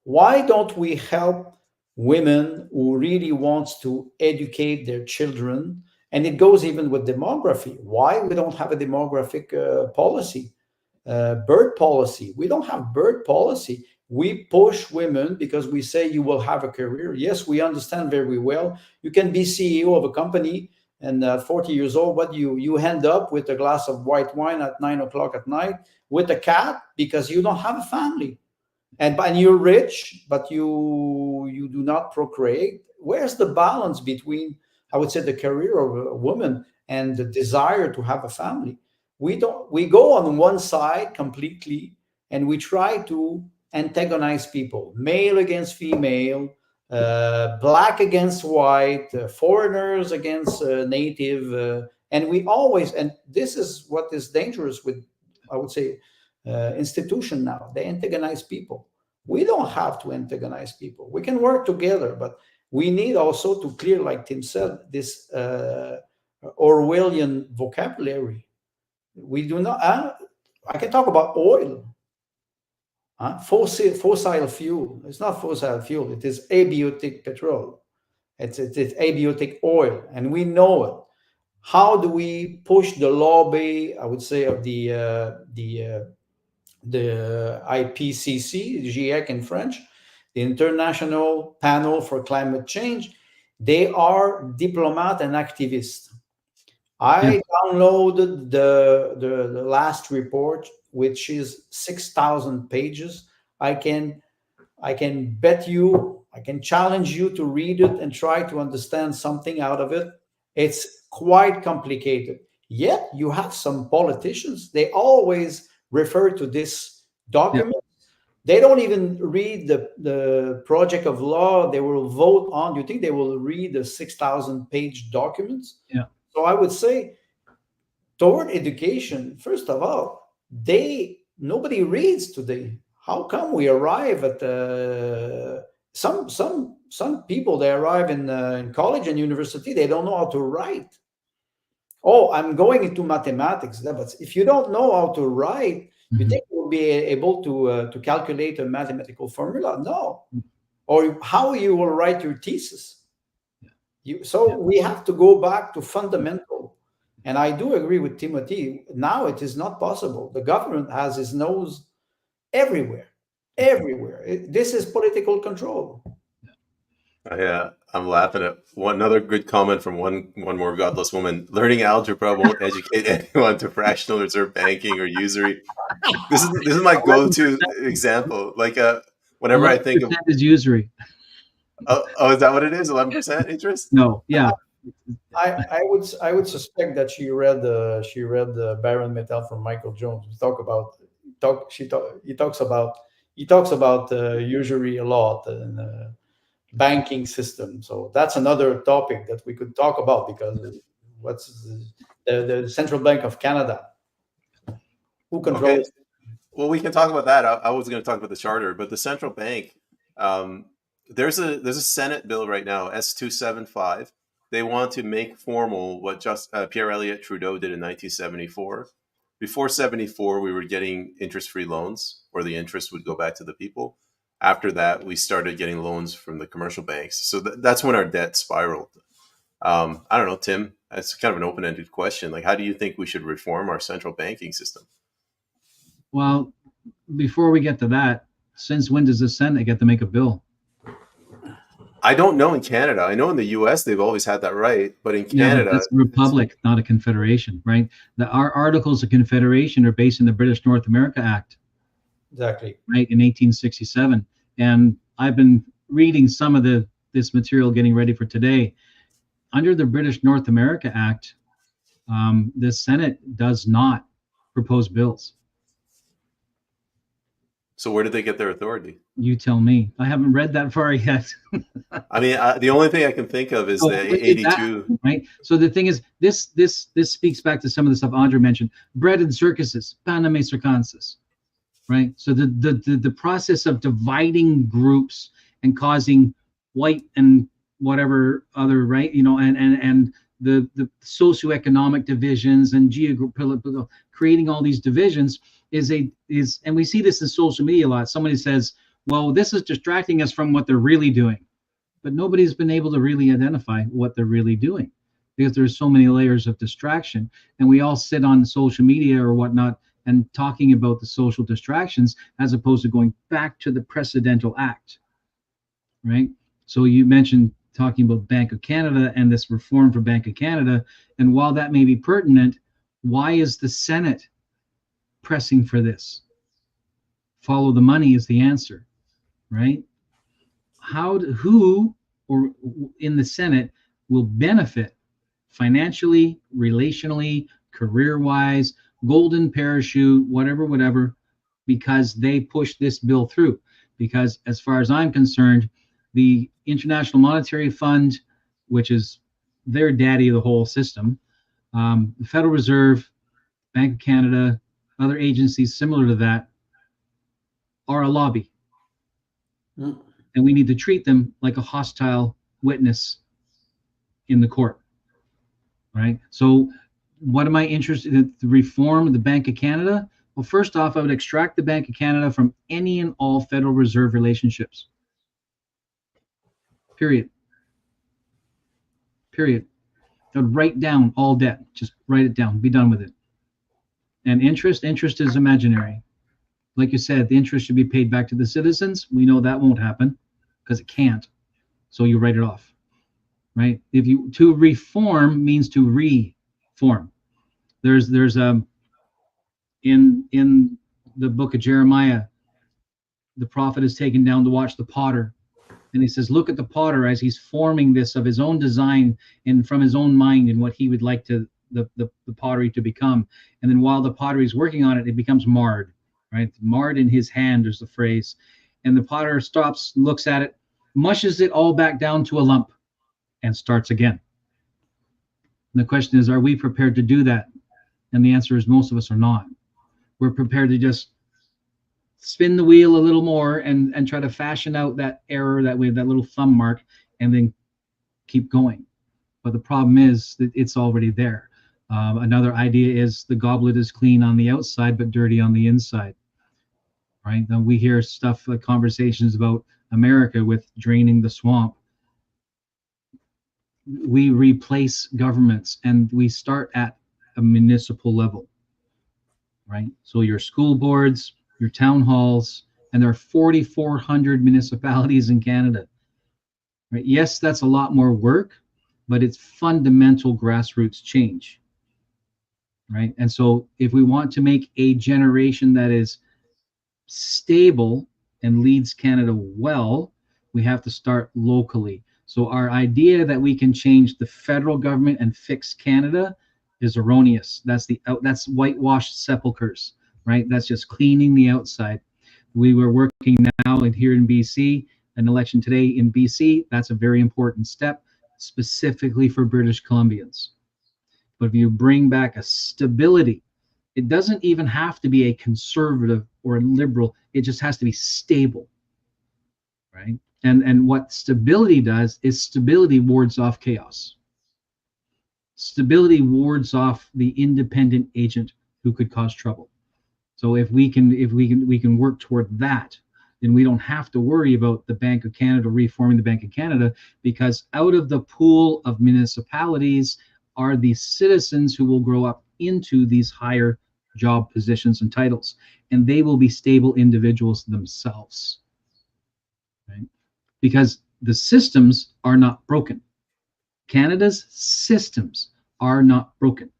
Why don't we help women who really wants to educate their children? And it goes even with demography. Why we don't have a demographic policy, bird policy? We don't have bird policy. We push women because we say you will have a career. Yes, we understand very well. You can be CEO of a company, and at 40 years old, what you end up with a glass of white wine at 9 o'clock at night with a cat because you don't have a family, and you're rich, but you do not procreate. Where's the balance between, I would say, the career of a woman and the desire to have a family? We go on one side completely, and we try to antagonize people, male against female, black against white, foreigners against native, and we always, and this is what is dangerous with, I would say, institution now. They antagonize people. We don't have to antagonize people. We can work together, but we need also to clear, like Tim said, this Orwellian vocabulary. We do not. I can talk about oil, fossil fuel. It's not fossil fuel. It is abiotic petrol. It's abiotic oil, and we know it. How do we push the lobby? I would say of the IPCC, GIEC in French, the International Panel for Climate Change. They are diplomat and activists. Yeah. I downloaded the last report, which is 6,000 pages. I can I can bet you, I can challenge you to read it and try to understand something out of it. It's quite complicated. Yet you have some politicians, they always refer to this Yeah. document. They don't even read the project of law they will vote on. Do you think they will read the 6,000 page documents? Yeah. So I would say, toward education, first of all, they nobody reads today. How come we arrive at some people, they arrive in college and university, they don't know how to write. Oh, I'm going into mathematics. But if you don't know how to write, you Hmm. think you'll be able to calculate a mathematical formula? No. Or how you will write your thesis? So Yeah. we have to go back to fundamental. And I do agree with Timothy. Now it is not possible. The government has his nose everywhere, everywhere. This is political control. I'm laughing at one another good comment from one more godless woman. Learning algebra won't educate anyone to fractional reserve banking or usury. This is my go-to 11%, example. Like whenever I think of 11% is usury. is that what it is? 11% interest? No. Yeah. I would suspect that she read the Baron Metal from Michael Jones. We talk about talk she talk he talks about usury a lot, and banking system. So that's another topic that we could talk about, because what's the Central Bank of Canada? Who Okay. controls? Well, we can talk about that. I was going to talk about the charter, but the central bank. Um, there's a Senate bill right now, S275. They want to make formal what just Pierre Elliott Trudeau did in 1974. Before 74, we were getting interest-free loans, or the interest would go back to the people. After that, we started getting loans from the commercial banks. So that's when our debt spiraled. I don't know, Tim. That's kind of an open-ended question. Like, how do you think we should reform our central banking system? Well, before we get to that, since when does the Senate get to make a bill? I don't know in Canada. I know in the U.S. they've always had that right, but in Yeah, but Canada, that's a republic, not a confederation, right? Our Articles of Confederation are based in the British North America Act, Exactly. right, in 1867. And I've been reading some of this material getting ready for today. Under the British North America Act, the Senate does not propose bills. so where did they get their authority? You tell me. I haven't read that far yet. I mean, the only thing I can think of is So the when did that 82. happen, right? So the thing is, this speaks back to some of the stuff Andre mentioned. Bread and circuses, paname circenses, right? So the process of dividing groups and causing white and whatever other, right, and the socioeconomic divisions and geographical, creating all these divisions is and we see this in social media a lot. Somebody says, well, this is distracting us from what they're really doing, but nobody's been able to really identify what they're really doing, because there's so many layers of distraction, and we all sit on social media or whatnot and talking about the social distractions as opposed to going back to the precedental act, right? So you mentioned talking about Bank of Canada and this reform for Bank of Canada, and while that may be pertinent, why is the Senate pressing for this? Follow the money is the answer, right? Who or in the Senate will benefit financially, relationally, career-wise, golden parachute, whatever, because they push this bill through? Because as far as I'm concerned, the International Monetary Fund, which is their daddy of the whole system, the Federal Reserve, Bank of Canada, other agencies similar to that, are a lobby. Mm. And we need to treat them like a hostile witness in the court, right? So what am I interested in? The reform of the Bank of Canada? Well, first off, I would extract the Bank of Canada from any and all Federal Reserve relationships. Period. I would write down all debt. Just write it down. Be done with it. And interest is imaginary. Like you said, the interest should be paid back to the citizens. We know that won't happen because it can't. So you write it off, right? To reform means to reform. There's in the book of Jeremiah, the prophet is taken down to watch the potter, and he says, look at the potter as he's forming this of his own design and from his own mind and what he would like to the pottery to become. And then while the pottery is working on it, it becomes marred, right? Marred in his hand is the phrase. And the potter stops, looks at it, mushes it all back down to a lump, and starts again. And the question is, are we prepared to do that? And the answer is most of us are not. We're prepared to just spin the wheel a little more and try to fashion out that error, that little thumb mark, and then keep going. But the problem is that it's already there. Another idea is the goblet is clean on the outside but dirty on the inside, right? Now we hear stuff like conversations about America with draining the swamp. We replace governments and we start at a municipal level, right? So your school boards, your town halls, and there are 4,400 municipalities in Canada, right? Yes, that's a lot more work, but it's fundamental grassroots change, right? And so if we want to make a generation that is stable and leads Canada well, we have to start locally. So our idea that we can change the federal government and fix Canada is erroneous. That's whitewashed sepulchers, right? That's just cleaning the outside. We were working now here in BC an election today in BC, that's a very important step, specifically for British Columbians. But if you bring back a stability, it doesn't even have to be a conservative or a liberal, it just has to be stable, right? And what stability does is stability wards off chaos. Stability wards off the independent agent who could cause trouble. So if we can work toward that, then we don't have to worry about the Bank of Canada reforming the Bank of Canada, because out of the pool of municipalities are the citizens who will grow up into these higher job positions and titles, and they will be stable individuals themselves, right? Because the systems are not broken. Canada's systems are not broken.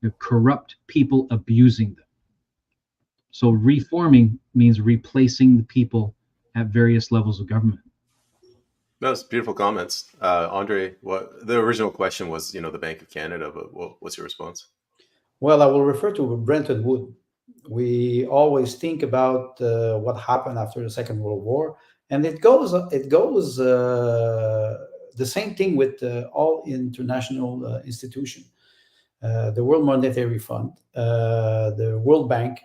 They're corrupt people abusing them. So reforming means replacing the people at various levels of government. Those beautiful comments, Andre. What the original question was, the Bank of Canada, but what's your response? Well, I will refer to Bretton Woods. We always think about what happened after the Second World War, and it goes the same thing with all international institutions, the World Monetary Fund, the World Bank,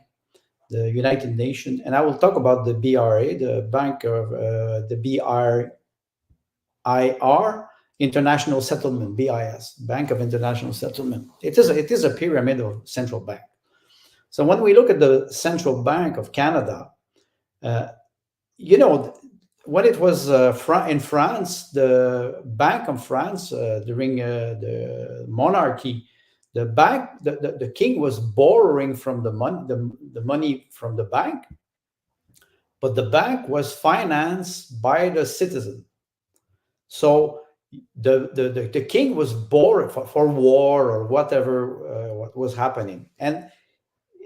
the United Nations, and I will talk about the BRA, the Bank of the BRIR, International Settlement, BIS, Bank of International Settlement. It is a pyramid of central bank. So when we look at the Central Bank of Canada, when it was in France, the Bank of France during the monarchy, the king was borrowing from the money from the bank, but the bank was financed by the citizen. So the king was borrowing for war or whatever what was happening, and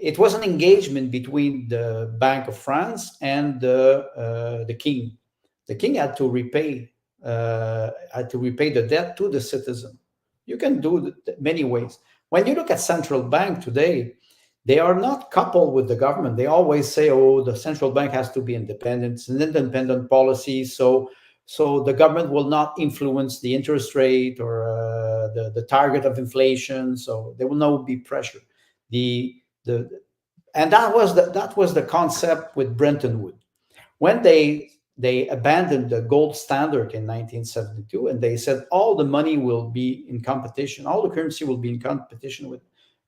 it was an engagement between the Bank of France and the king. The king had to repay the debt to the citizen. You can do it many ways. When you look at central bank today, they are not coupled with the government. They always say, "Oh, the central bank has to be independent. It's an independent policy, so the government will not influence the interest rate or the target of inflation. So there will not be pressure." And that was the concept with Bretton Woods when they abandoned the gold standard in 1972, and they said all the money will be in competition, all the currency will be in competition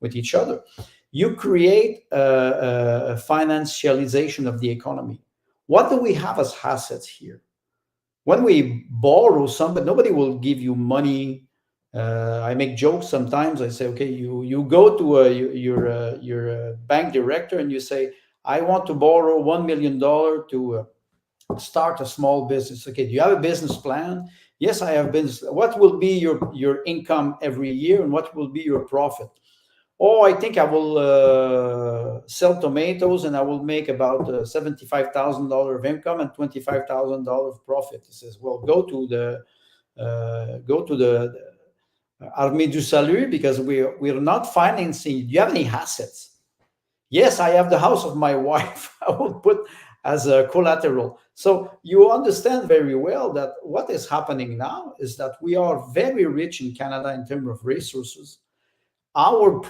with each other. You create a financialization of the economy. What do we have as assets here? When we borrow something, nobody will give you money. I make jokes sometimes. I say, okay, you go to your bank director and you say, I want to borrow $1 million to start a small business. Okay, do you have a business plan? Yes, I have business. What will be your income every year, and what will be your profit? Oh, I think I will sell tomatoes and I will make about $75,000 of income and $25,000 of profit. He says, well, go to the Armée du Salut, because we're not financing. Do you have any assets? Yes, I have the house of my wife. I will put as a collateral. So you understand very well that what is happening now is that we are very rich in Canada in terms of resources. Our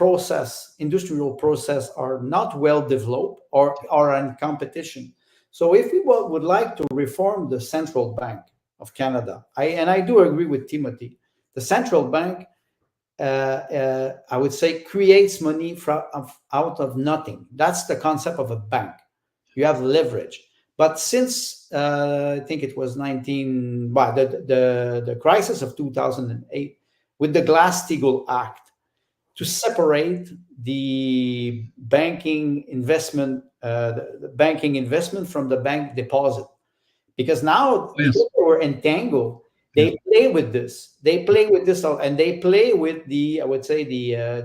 industrial process are not well developed or are in competition. So if we would like to reform the Central Bank of Canada, I do agree with Timothy, the Central Bank, I would say, creates money out of nothing. That's the concept of a bank. You have leverage. But since I think it was the crisis of 2008 with the Glass-Steagall Act, to separate the banking investment from the bank deposit, because now because they were entangled, they play with this. They play with this, and they play with the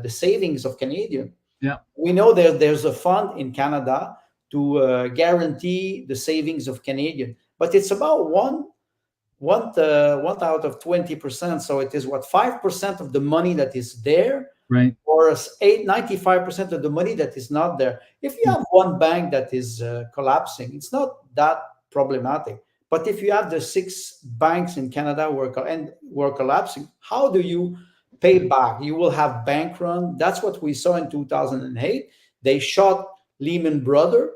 savings of Canadian. Yeah, we know there's a fund in Canada to guarantee the savings of Canadian, but it's about one out of 20%. So it is 5% of the money that is there, right? Or 95% of the money that is not there. If you have one bank that is collapsing, it's not that problematic. But if you have the 6 banks in Canada were collapsing, how do you pay back? You will have bank run. That's what we saw in 2008. They shot Lehman Brothers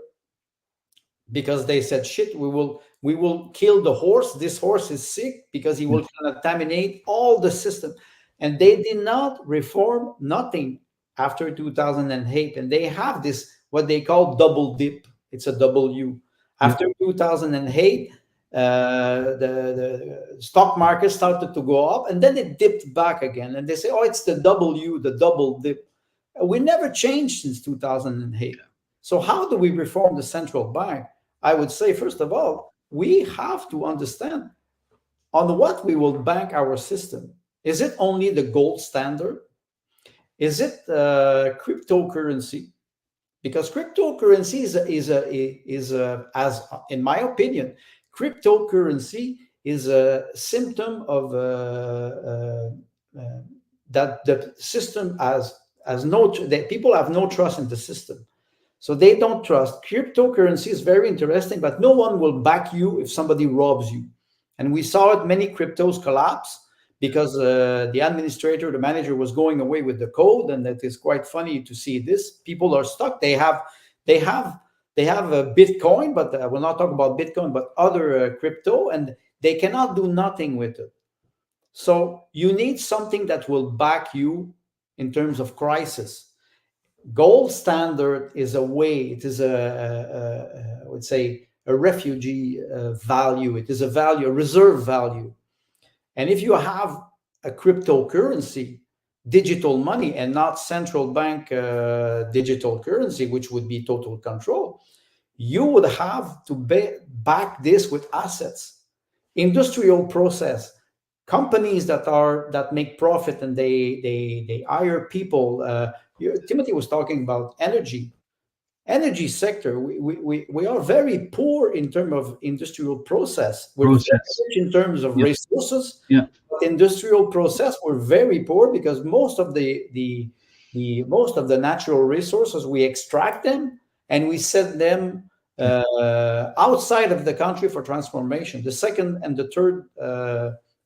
because they said, shit, we will kill the horse. This horse is sick because he will contaminate all the system. And they did not reform nothing after 2008. And they have this, what they call double dip. It's a W. After 2008, the stock market started to go up, and then it dipped back again. And they say, oh, it's the W, the double dip. We never changed since 2008. So how do we reform the central bank? I would say, first of all, we have to understand on what we will bank our system. Is it only the gold standard? Is it cryptocurrency? Because cryptocurrency as in my opinion, cryptocurrency is a symptom of that the system has no, that people have no trust in the system. So they don't trust. Cryptocurrency is very interesting, but no one will back you if somebody robs you. And we saw it, many cryptos collapse because the administrator, the manager was going away with the code. And that is quite funny to see this. People are stuck. They have a Bitcoin, but I will not talk about Bitcoin, but other crypto, and they cannot do nothing with it. So you need something that will back you in terms of crisis. Gold standard is a way, it is I would say, a refugee value. It is a value, a reserve value. And if you have a cryptocurrency, digital money, and not central bank digital currency, which would be total control, you would have to back this with assets, industrial process, companies that make profit, and they hire people. Timothy was talking about energy sector. We are very poor in terms of industrial process. We're very rich in terms of resources. But industrial process, we're very poor because most of the natural resources, we extract them and we send them outside of the country for transformation. The second and the third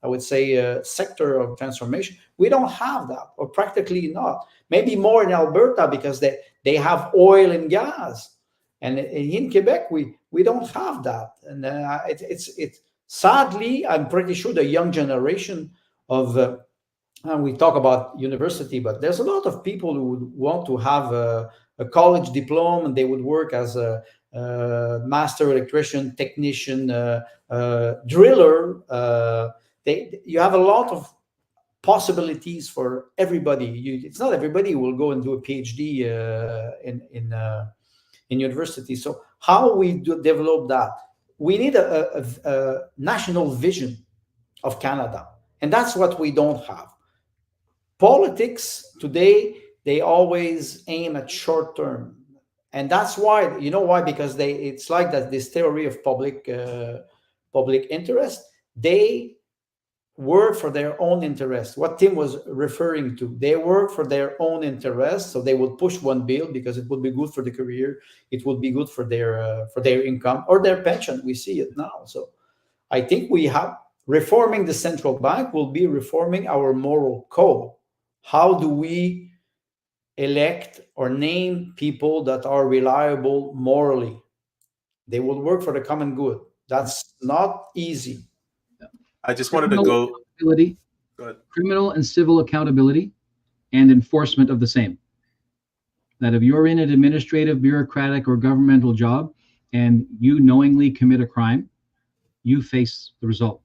I would say sector of transformation, we don't have that, or practically not. Maybe more in Alberta because they have oil and gas, and in Quebec we don't have that. And it's sadly, I'm pretty sure the young generation of we talk about university, but there's a lot of people who would want to have a college diploma, and they would work as a master electrician, technician, driller. You have a lot of possibilities for everybody. It's not everybody who will go and do a PhD in university. So how we develop that? We need a national vision of Canada, and that's what we don't have. Politics today, they always aim at short term, and that's why, you know why? Because it's like that, this theory of public interest. They work for their own interest. What Tim was referring to, they work for their own interest. So they will push one bill because it would be good for the career, it would be good for their income or their pension. We see it now. So I think we have reforming the central bank will be reforming our moral code. How do we elect or name people that are reliable morally? They will work for the common good. That's not easy. I just wanted to go ahead. Criminal and civil accountability and enforcement of the same. That if you're in an administrative, bureaucratic, or governmental job and you knowingly commit a crime, you face the result.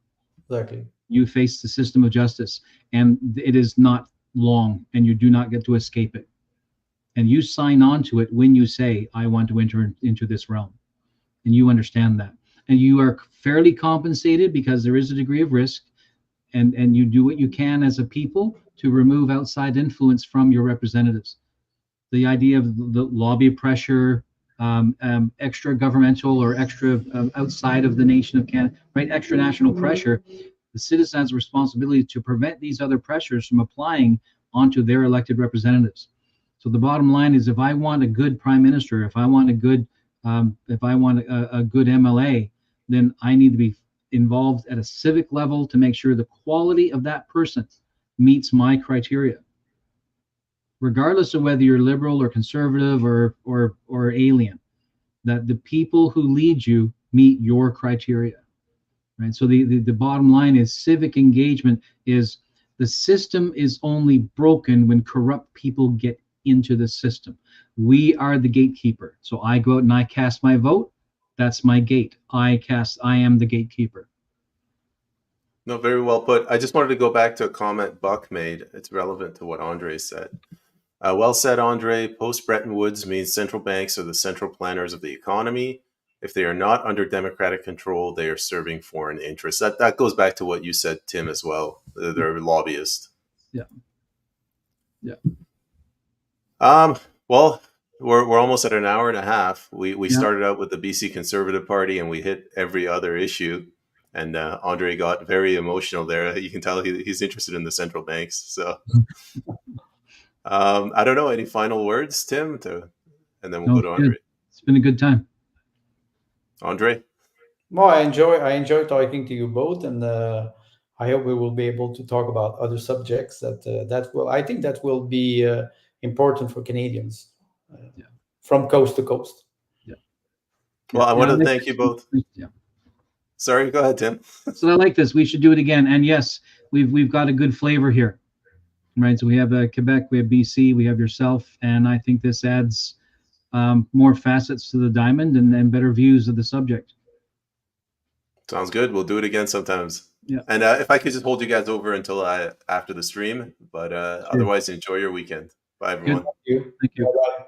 Exactly. You face the system of justice, and it is not long, and you do not get to escape it. And you sign on to it when you say, I want to enter into this realm. And you understand that. And you are fairly compensated because there is a degree of risk, and you do what you can as a people to remove outside influence from your representatives. The idea of the lobby pressure, extra governmental or extra outside of the nation of Canada, right? Extra national pressure. The citizens' responsibility to prevent these other pressures from applying onto their elected representatives. So the bottom line is, if I want a good prime minister, if I want a good MLA, then I need to be involved at a civic level to make sure the quality of that person meets my criteria, regardless of whether you're liberal or conservative or alien, that the people who lead you meet your criteria, right? So the bottom line is civic engagement is the system is only broken when corrupt people get into the system. We are the gatekeeper. So I go out and I cast my vote. That's my gate. I am the gatekeeper. No, very well put. I just wanted to go back to a comment Buck made. It's relevant to what Andre said. Well said, Andre. Post-Bretton Woods means central banks are the central planners of the economy. If they are not under democratic control, they are serving foreign interests. That goes back to what you said, Tim, as well. They're lobbyists. Yeah. Yeah. Well, we're almost at an hour and a half. We Yeah. started out with the BC Conservative Party, and we hit every other issue. And Andre got very emotional there. You can tell he's interested in the central banks. So I don't know. Any final words, Tim? And then we'll No, go to Andre. good. It's been a good time. Andre? Well, I enjoy talking to you both, and I hope we will be able to talk about other subjects I think that will be important for Canadians from coast to coast. Yeah. Well, I want to thank you both. Yeah. Sorry, go ahead, Tim. So I like this. We should do it again. And yes, we've got a good flavor here, right? So we have Quebec, we have BC, we have yourself, and I think this adds more facets to the diamond and better views of the subject. Sounds good. We'll do it again sometimes. Yeah. And if I could just hold you guys over until after the stream, but otherwise, enjoy your weekend. Bye, everyone. Thank you. Thank you. Bye-bye.